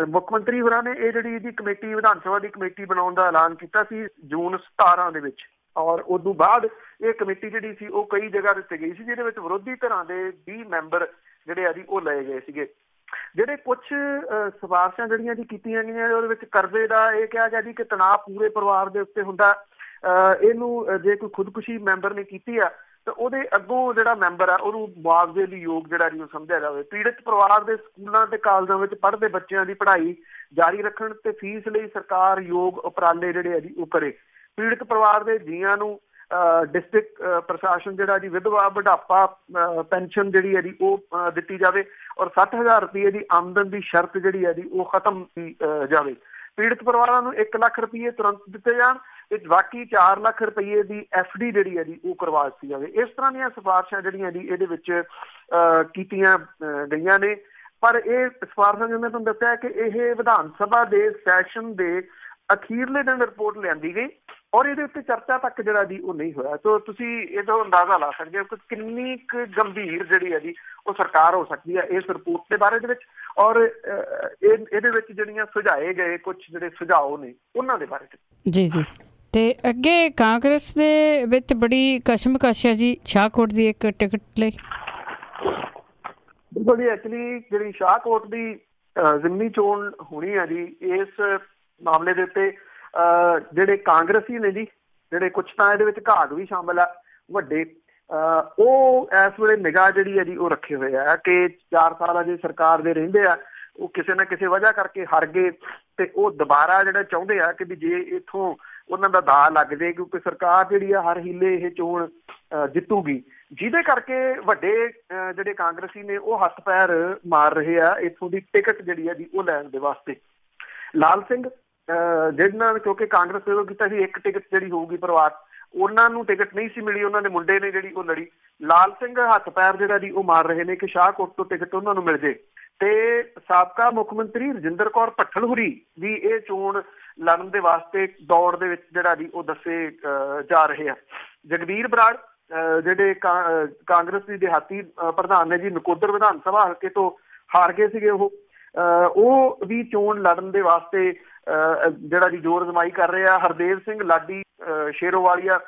ਮੁੱਖ ਮੰਤਰੀ ਹੋਰਾਂ ਨੇ ਇਹ ਜਿਹੜੀ ਇਹਦੀ ਕਮੇਟੀ ਵਿਧਾਨ ਸਭਾ ਦੀ ਕਮੇਟੀ ਬਣਾਉਣ ਦਾ ਐਲਾਨ ਕੀਤਾ ਸੀ ਜੂਨ 17 ਦੇ ਵਿੱਚ ਔਰ ਉਦੋਂ ਬਾਅਦ ਇਹ ਕਮੇਟੀ ਜਿਹੜੀ ਸੀ ਉਹ ਕਈ ਜਗ੍ਹਾ ਦਿੱਤੀ ਗਈ ਸੀ ਜਿਹਦੇ ਵਿੱਚ ਵਿਰੋਧੀ ਧਿਰਾਂ ਦੇ 20 ਮੈਂਬਰ ਜਿਹੜੇ ਆ ਜੀ ਉਹ ਲਏ ਗਏ ਸੀਗੇ। ਜਿਹੜੇ ਕੁਛ ਸਿਫਾਰਸ਼ਾਂ ਜਿਹੜੀਆਂ ਜੀ ਕੀਤੀਆਂ ਗਈਆਂ ਉਹਦੇ ਵਿੱਚ ਕਰਜ਼ੇ ਦਾ ਇਹ ਕਿਹਾ ਗਿਆ ਜੀ ਕਿ ਤਣਾਅ ਪੂਰੇ ਪਰਿਵਾਰ ਦੇ ਉੱਤੇ ਹੁੰਦਾ। ਇਹਨੂੰ ਜੇ ਕੋਈ ਖੁਦਕੁਸ਼ੀ ਮੈਂਬਰ ਨੇ ਕੀਤੀ ਆ ਤਾਂ ਉਹਦੇ ਅੱਗੋਂ ਜਿਹੜਾ ਮੈਂਬਰ ਆ ਉਹਨੂੰ ਮੁਆਵਜ਼ੇ ਲਈ ਯੋਗ ਜਿਹੜਾ ਜੀ ਉਹ ਸਮਝਿਆ ਜਾਵੇ। ਪੀੜਤ ਪਰਿਵਾਰ ਦੇ ਸਕੂਲਾਂ ਤੇ ਕਾਲਜਾਂ ਵਿੱਚ ਪੜ੍ਹਦੇ ਬੱਚਿਆਂ ਦੀ ਪੜ੍ਹਾਈ ਜਾਰੀ ਰੱਖਣ ਤੇ ਫੀਸ ਲਈ ਸਰਕਾਰ ਯੋਗ ਉਪਰਾਲੇ ਜਿਹੜੇ ਆ ਜੀ ਉਹ ਕਰੇ। ਪੀੜਤ ਪਰਿਵਾਰ ਦੇ ਜੀਆਂ ਨੂੰ ਡਿਸਟ੍ਰਿਕਟ ਪ੍ਰਸ਼ਾਸਨ ਜਿਹੜਾ ਜੀ ਵਿਧਵਾ ਬੁਢਾਪਾ ਪੈਨਸ਼ਨ ਜਿਹੜੀ ਹੈ ਜੀ ਉਹ ਦਿੱਤੀ ਜਾਵੇ ਔਰ 60,000 ਰੁਪਏ ਦੀ ਆਮਦਨ ਦੀ ਸ਼ਰਤ ਜਿਹੜੀ ਹੈ ਜੀ ਉਹ ਖਤਮ ਜਾਵੇ। ਪੀੜਤ ਪਰਿਵਾਰਾਂ ਨੂੰ 1 ਲੱਖ ਰੁਪਏ ਤੁਰੰਤ ਦਿੱਤੇ ਜਾਣ ਤੇ ਬਾਕੀ 4 ਲੱਖ ਰੁਪਏ ਦੀ FD ਜਿਹੜੀ ਹੈ ਜੀ ਉਹ ਕਰਵਾ ਦਿੱਤੀ ਜਾਵੇ। ਇਸ ਤਰ੍ਹਾਂ ਦੀਆਂ ਸਿਫਾਰਸ਼ਾਂ ਜਿਹੜੀਆਂ ਜੀ ਇਹਦੇ ਵਿੱਚ ਕੀਤੀਆਂ ਗਈਆਂ ਨੇ ਪਰ ਇਹ ਸਿਫਾਰਸ਼ਾਂ ਜਿਵੇਂ ਤੁਹਾਨੂੰ ਦੱਸਿਆ ਕਿ ਇਹ ਵਿਧਾਨ ਸਭਾ ਦੇ ਸੈਸ਼ਨ ਦੇ ਅਖੀਰਲੇ ਦਿਨ ਰਿਪੋਰਟ ਲਿਆਂਦੀ ਗਈ ਔਰ ਇਹਦੇ ਉੱਤੇ ਚਰਚਾ ਤੱਕ ਜਿਹੜਾ ਜੀ ਉਹ ਨਹੀਂ ਹੋਇਆ। ਸੋ ਤੁਸੀਂ ਇਹਦਾ ਅੰਦਾਜ਼ਾ ਲਾ ਸਕਦੇ ਹੋ ਕਿ ਕਿੰਨੀ ਕੁ ਗੰਭੀਰ ਜਿਹੜੀ ਹੈ ਜੀ ਉਹ ਸਰਕਾਰ ਹੋ ਸਕਦੀ ਹੈ ਇਸ ਰਿਪੋਰਟ ਦੇ ਬਾਰੇ ਦੇ ਵਿੱਚ ਔਰ ਇਹਦੇ ਵਿੱਚ ਜਿਹੜੀਆਂ ਸੁਝਾਏ ਗਏ ਕੁਝ ਜਿਹੜੇ ਸੁਝਾਅ ਨੇ ਉਹਨਾਂ ਦੇ ਬਾਰੇ। ਜੀ ਤੇ ਅੱਗੇ ਕਾਂਗਰਸ ਦੇ ਵਿੱਚ ਬੜੀ ਕਸ਼ਮਕਸ਼ ਹੈ ਜੀ ਸ਼ਾਹਕੋਟ ਦੀ ਇੱਕ ਟਿਕਟ ਲਈ। ਬਿਲਕੁਲ ਜੀ, ਐਕਚੁਅਲੀ ਜਿਹੜੀ ਸ਼ਾਹਕੋਟ ਦੀ ਜ਼ਿਮਨੀ ਚੋਣ ਹੋਣੀ ਹੈ ਜੀ, ਇਸ ਮਾਮਲੇ ਦੇ ਉੱਤੇ ਜਿਹੜੇ ਕਾਂਗਰਸੀ ਨੇ ਜੀ, ਜਿਹੜੇ ਕੁਛ ਤਾਂ ਇਹਦੇ ਵਿੱਚ ਘਾਗ ਵੀ ਸ਼ਾਮਲ ਆ ਵੱਡੇ, ਉਹ ਇਸ ਵੇਲੇ ਨਿਗਾਹ ਜਿਹੜੀ ਹੈ ਜੀ ਉਹ ਰੱਖੇ ਹੋਏ ਆ ਕਿ 4 ਸਾਲ ਅਜੇ ਸਰਕਾਰ ਦੇ ਰਹਿੰਦੇ ਆ, ਉਹ ਕਿਸੇ ਨਾ ਕਿਸੇ ਵਜ੍ਹਾ ਕਰਕੇ ਹਾਰ ਗਏ ਤੇ ਉਹ ਦੁਬਾਰਾ ਜਿਹੜਾ ਚਾਹੁੰਦੇ ਆ ਕਿ ਵੀ ਜੇ ਇੱਥੋਂ ਉਹਨਾਂ ਦਾ ਦਾਅ ਲੱਗ ਜਾਏ, ਕਿਉਂਕਿ ਸਰਕਾਰ ਜਿਹੜੀ ਆ ਹਰ ਹੀਲੇ ਇਹ ਚੋਣ ਜਿੱਤੂਗੀ, ਜਿਹਦੇ ਕਰਕੇ ਵੱਡੇ ਜਿਹੜੇ ਕਾਂਗਰਸੀ ਨੇ ਉਹ ਹੱਥ ਪੈਰ ਮਾਰ ਰਹੇ ਆ ਇੱਥੋਂ ਦੀ ਟਿਕਟ ਜਿਹੜੀ ਆ ਜੀ ਉਹ ਲੈਣ ਦੇ ਵਾਸਤੇ। ਲਾਲ ਸਿੰਘ ਜਿਹਨਾਂ ਕਿਉਂਕਿ ਕਾਂਗਰਸ ਵੱਲੋਂ ਕੀਤਾ ਸੀ ਇੱਕ ਟਿਕਟ ਜਿਹੜੀ ਹੋਊਗੀ ਪਰਿਵਾਰ, ਉਹਨਾਂ ਨੂੰ ਟਿਕਟ ਨਹੀਂ ਸੀ ਮਿਲੀ, ਉਹਨਾਂ ਦੇ ਮੁੰਡੇ ਨੇ ਜਿਹੜੀ ਉਹ ਲੜੀ। ਲਾਲ ਸਿੰਘ ਹੱਥ ਪੈਰ ਜਿਹੜਾ ਜੀ ਉਹ ਮਾਰ ਰਹੇ ਨੇ ਕਿ ਸ਼ਾਹਕੋਟ ਤੋਂ ਟਿਕਟ ਉਹਨਾਂ ਨੂੰ ਮਿਲ ਜੇ। ਤੇ ਸਾਬਕਾ ਮੁੱਖ ਮੰਤਰੀ ਰਜਿੰਦਰ ਕੌਰ ਭੱਠਲ ਹੁਰੀ ਵੀ ਇਹ ਚੋਣ ਲੜਨ ਦੇ ਵਾਸਤੇ ਦੌੜ ਦੇ ਵਿੱਚ ਜਿਹੜਾ ਜੀ ਉਹ ਦੱਸੇ ਜਾ ਰਹੇ ਆ। ਜਗਬੀਰ ਬਰਾੜ ਜਿਹੜੇ ਕਾਂਗਰਸ ਦੀ ਦਿਹਾਤੀ ਪ੍ਰਧਾਨ ਨੇ ਜੀ, ਨਕੋਦਰ ਵਿਧਾਨ ਸਭਾ ਹਲਕੇ ਤੋਂ ਹਾਰ ਗਏ ਸੀਗੇ, ਉਹ ਵੀ ਚੋਣ ਲੜਨ ਦੇ ਵਾਸਤੇ ਜਿਹੜਾ ਜੀ ਜ਼ੋਰ ਅਜ਼ਮਾਈ ਕਰ ਰਹੇ ਆ। ਹਰਦੇਵ ਸਿੰਘ ਲਾਡੀ ਸ਼ੇਰੋਵਾਲੀਆ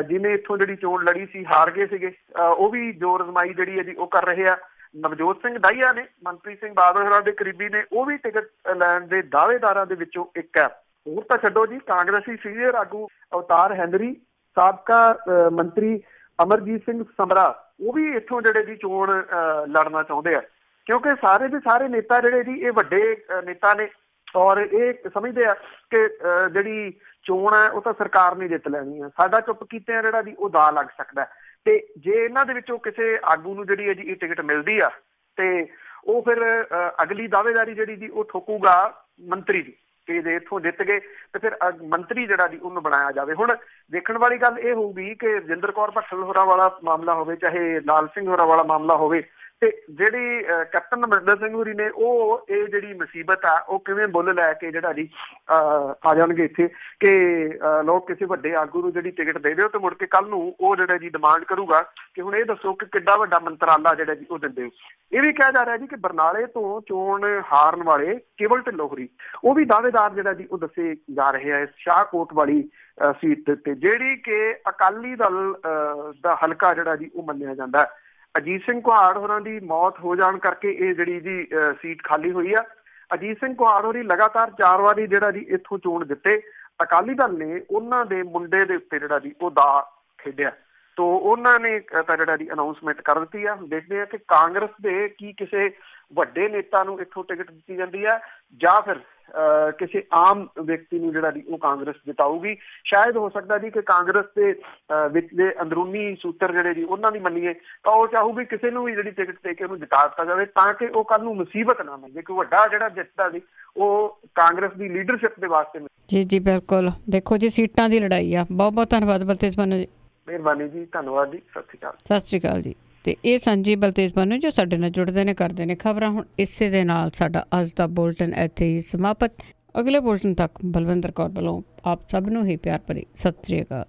ਜਿਹਨੇ ਇੱਥੋਂ ਜਿਹੜੀ ਚੋਣ ਲੜੀ ਸੀ, ਹਾਰ ਗਏ ਸੀਗੇ, ਉਹ ਵੀ ਜ਼ੋਰ ਅਜ਼ਮਾਈ ਜਿਹੜੀ ਹੈ ਜੀ ਉਹ ਕਰ ਰਹੇ ਆ। ਨਵਜੋਤ ਸਿੰਘ ਦਾਹੀਆ ਨੇ, ਮਨਪ੍ਰੀਤ ਸਿੰਘ ਬਾਦਲ ਹੋਰਾਂ ਦੇ ਕਰੀਬੀ ਨੇ, ਉਹ ਵੀ ਟਿਕਟ ਲੈਣ ਦੇ ਦਾਅਵੇਦਾਰਾਂ ਦੇ ਵਿੱਚੋਂ ਇੱਕ ਹੈ। ਹੋਰ ਤਾਂ ਛੱਡੋ ਜੀ, ਕਾਂਗਰਸੀ ਸੀਨੀਅਰ ਆਗੂ ਅਵਤਾਰ ਹੈਨਰੀ, ਸਾਬਕਾ ਮੰਤਰੀ ਅਮਰਜੀਤ ਸਿੰਘ ਸਮਰਾ, ਉਹ ਵੀ ਇੱਥੋਂ ਜਿਹੜੇ ਜੀ ਚੋਣ ਲੜਨਾ ਚਾਹੁੰਦੇ ਆ, ਕਿਉਂਕਿ ਸਾਰੇ ਦੇ ਸਾਰੇ ਨੇਤਾ ਜਿਹੜੇ ਜੀ ਇਹ ਵੱਡੇ ਨੇਤਾ ਨੇ ਔਰ ਇਹ ਸਮਝਦੇ ਆ ਕਿ ਜਿਹੜੀ ਚੋਣ ਹੈ ਉਹ ਤਾਂ ਸਰਕਾਰ ਨੇ ਜਿੱਤ ਲੈਣੀ ਆ, ਸਾਡਾ ਚੁੱਪ ਕੀਤਿਆਂ ਜਿਹੜਾ ਜੀ ਉਹ ਦਾਅ ਲੱਗ ਸਕਦਾ। ਤੇ ਜੇ ਇਹਨਾਂ ਦੇ ਵਿੱਚੋਂ ਕਿਸੇ ਆਗੂ ਨੂੰ ਜਿਹੜੀ ਹੈ ਜੀ ਇਹ ਟਿਕਟ ਮਿਲਦੀ ਆ ਤੇ ਉਹ ਫਿਰ ਅਗਲੀ ਦਾਅਵੇਦਾਰੀ ਜਿਹੜੀ ਜੀ ਉਹ ਠੋਕੂਗਾ ਮੰਤਰੀ ਦੀ, ਕਿ ਜੇ ਇੱਥੋਂ ਜਿੱਤ ਗਏ ਤੇ ਫਿਰ ਮੰਤਰੀ ਜਿਹੜਾ ਜੀ ਉਹਨੂੰ ਬਣਾਇਆ ਜਾਵੇ। ਹੁਣ ਦੇਖਣ ਵਾਲੀ ਗੱਲ ਇਹ ਹੋਊਗੀ ਕਿ ਰਜਿੰਦਰ ਕੌਰ ਭੱਠਲ ਹੋਰਾਂ ਵਾਲਾ ਮਾਮਲਾ ਹੋਵੇ, ਚਾਹੇ ਲਾਲ ਸਿੰਘ ਹੋਰਾਂ ਵਾਲਾ ਮਾਮਲਾ ਹੋਵੇ, ਤੇ ਜਿਹੜੀ ਕੈਪਟਨ ਅਮਰਿੰਦਰ ਸਿੰਘ ਹੋਰੀ ਨੇ ਉਹ ਇਹ ਜਿਹੜੀ ਮੁਸੀਬਤ ਆ ਉਹ ਕਿਵੇਂ ਬੁੱਲ ਲੈ ਕੇ ਜਿਹੜਾ ਜੀ ਆ ਜਾਣਗੇ ਇੱਥੇ ਕਿ ਲੋਕ ਕਿਸੇ ਵੱਡੇ ਆਗੂ ਨੂੰ ਜਿਹੜੀ ਟਿਕਟ ਦੇ ਦਿਓ ਤੇ ਮੁੜ ਕੇ ਕੱਲ ਨੂੰ ਉਹ ਜਿਹੜਾ ਜੀ ਡਿਮਾਂਡ ਕਰੂਗਾ ਕਿ ਹੁਣ ਇਹ ਦੱਸੋ ਕਿ ਕਿੱਡਾ ਵੱਡਾ ਮੰਤਰਾਲਾ ਜਿਹੜਾ ਜੀ ਉਹ ਦਿੰਦੇ ਹੋ। ਇਹ ਵੀ ਕਿਹਾ ਜਾ ਰਿਹਾ ਜੀ ਕਿ ਬਰਨਾਲੇ ਤੋਂ ਚੋਣ ਹਾਰਨ ਵਾਲੇ ਕੇਵਲ ਢਿੱਲੋਂ ਹੋਰੀ, ਉਹ ਵੀ ਦਾਅਵੇਦਾਰ ਜਿਹੜਾ ਜੀ ਉਹ ਦੱਸੇ ਜਾ ਰਹੇ ਆ ਇਸ ਸ਼ਾਹਕੋਟ ਵਾਲੀ ਸੀਟ ਦੇ ਉੱਤੇ, ਜਿਹੜੀ ਕਿ ਅਕਾਲੀ ਦਲ ਦਾ ਹਲਕਾ ਜਿਹੜਾ ਜੀ ਉਹ ਮੰਨਿਆ ਜਾਂਦਾ। ਅਜੀਤ ਸਿੰਘ ਕੁਹਾੜ ਹੋਰਾਂ ਦੀ ਮੌਤ ਹੋ ਜਾਣ ਕਰਕੇ ਇਹ ਜਿਹੜੀ ਜੀ ਸੀਟ ਖਾਲੀ ਹੋਈ ਆ। ਅਜੀਤ ਸਿੰਘ ਕੁਹਾੜ ਹੋਰੀ ਲਗਾਤਾਰ 4 ਵਾਰੀ ਜਿਹੜਾ ਜੀ ਇੱਥੋਂ ਚੋਣ ਜਿੱਤੇ, ਅਕਾਲੀ ਦਲ ਨੇ ਉਹਨਾਂ ਦੇ ਮੁੰਡੇ ਦੇ ਉੱਤੇ ਜਿਹੜਾ ਜੀ ਉਹ ਦਾਅ ਖੇਡਿਆ, ਤੋ ਉਹਨਾਂ ਨੇ ਤਾਂ ਜਿਹੜਾ ਜੀ ਅਨਾਊਂਸਮੈਂਟ ਕਰ ਦਿੱਤੀ ਆ। ਦੇਖਦੇ ਆ ਕਿ ਕਾਂਗਰਸ ਦੇ ਕੀ ਕਿਸੇ ਵੱਡੇ ਨੇਤਾ ਨੂੰ ਇੱਥੋਂ ਟਿਕਟ ਦਿੱਤੀ ਜਾਂਦੀ ਆ ਜਾਂ ਫਿਰ ਕਿਸੇ ਆਮ ਵਿਅਕਤੀ ਨੂੰ ਜਿਹੜਾ ਜੀ ਉਹ ਕਾਂਗਰਸ ਜਿਤਾਊਗੀ। ਸ਼ਾਇਦ ਹੋ ਸਕਦਾ ਜੀ ਕਿ ਕਾਂਗਰਸ ਦੇ ਵਿੱਚ ਦੇ ਅੰਦਰੂਨੀ ਸੂਤਰ ਜਿਹੜੇ ਜੀ ਉਹਨਾਂ ਦੀ ਮੰਨੀਏ ਤਾਂ ਉਹ ਚਾਹੂਗੀ ਕਿਸੇ ਨੂੰ ਵੀ ਜਿਹੜੀ ਟਿਕਟ ਦੇ ਕੇ ਉਹਨੂੰ ਜਿਤਾ ਦਿੱਤਾ ਜਾਵੇ, ਤਾਂ ਕਿ ਉਹ ਕੱਲ ਨੂੰ ਮੁਸੀਬਤ ਨਾ ਬਣੇ ਕਿ ਵੱਡਾ ਜਿਹੜਾ ਜਿੱਤਦਾ ਜੀ ਉਹ ਕਾਂਗਰਸ ਦੀ ਲੀਡਰਸ਼ਿਪ ਦੇ ਵਾਸਤੇ। ਜੀ ਜੀ ਬਿਲਕੁਲ, ਦੇਖੋ ਜੀ ਸੀਟਾਂ ਦੀ ਲੜਾਈ ਆ। ਬਹੁਤ ਬਹੁਤ ਧੰਨਵਾਦ ਬਲਤੇਜ ਪੰਨੂ ਜੀ। ਮਿਹਰਬਾਨੀ ਜੀ, ਧੰਨਵਾਦ ਜੀ, ਸਤਿ ਸ਼੍ਰੀ ਅਕਾਲ। ਸਤਿ ਸ਼੍ਰੀ ਅਕਾਲ ਜੀ। ਤੇ ਇਹ ਸੰਜੀ ਬਲਤੇਜ ਪੰਨੂ ਜੋ ਸਾਡੇ ਨਾਲ ਜੁੜਦੇ ਨੇ, ਕਰਦੇ ਨੇ ਖਬਰਾਂ। ਹੁਣ ਇਸੇ ਦੇ ਨਾਲ ਸਾਡਾ ਅੱਜ ਦਾ ਬੁਲਟਨ ਇੱਥੇ ਹੀ ਸਮਾਪਤ। ਅਗਲੇ ਬੁਲਟਨ ਤੱਕ ਬਲਵਿੰਦਰ ਕੌਰ ਵੱਲੋਂ ਆਪ ਸਭ ਨੂੰ ਹੀ ਪਿਆਰ ਭਰੀ ਸਤਿ ਸ਼੍ਰੀ ਅਕਾਲ।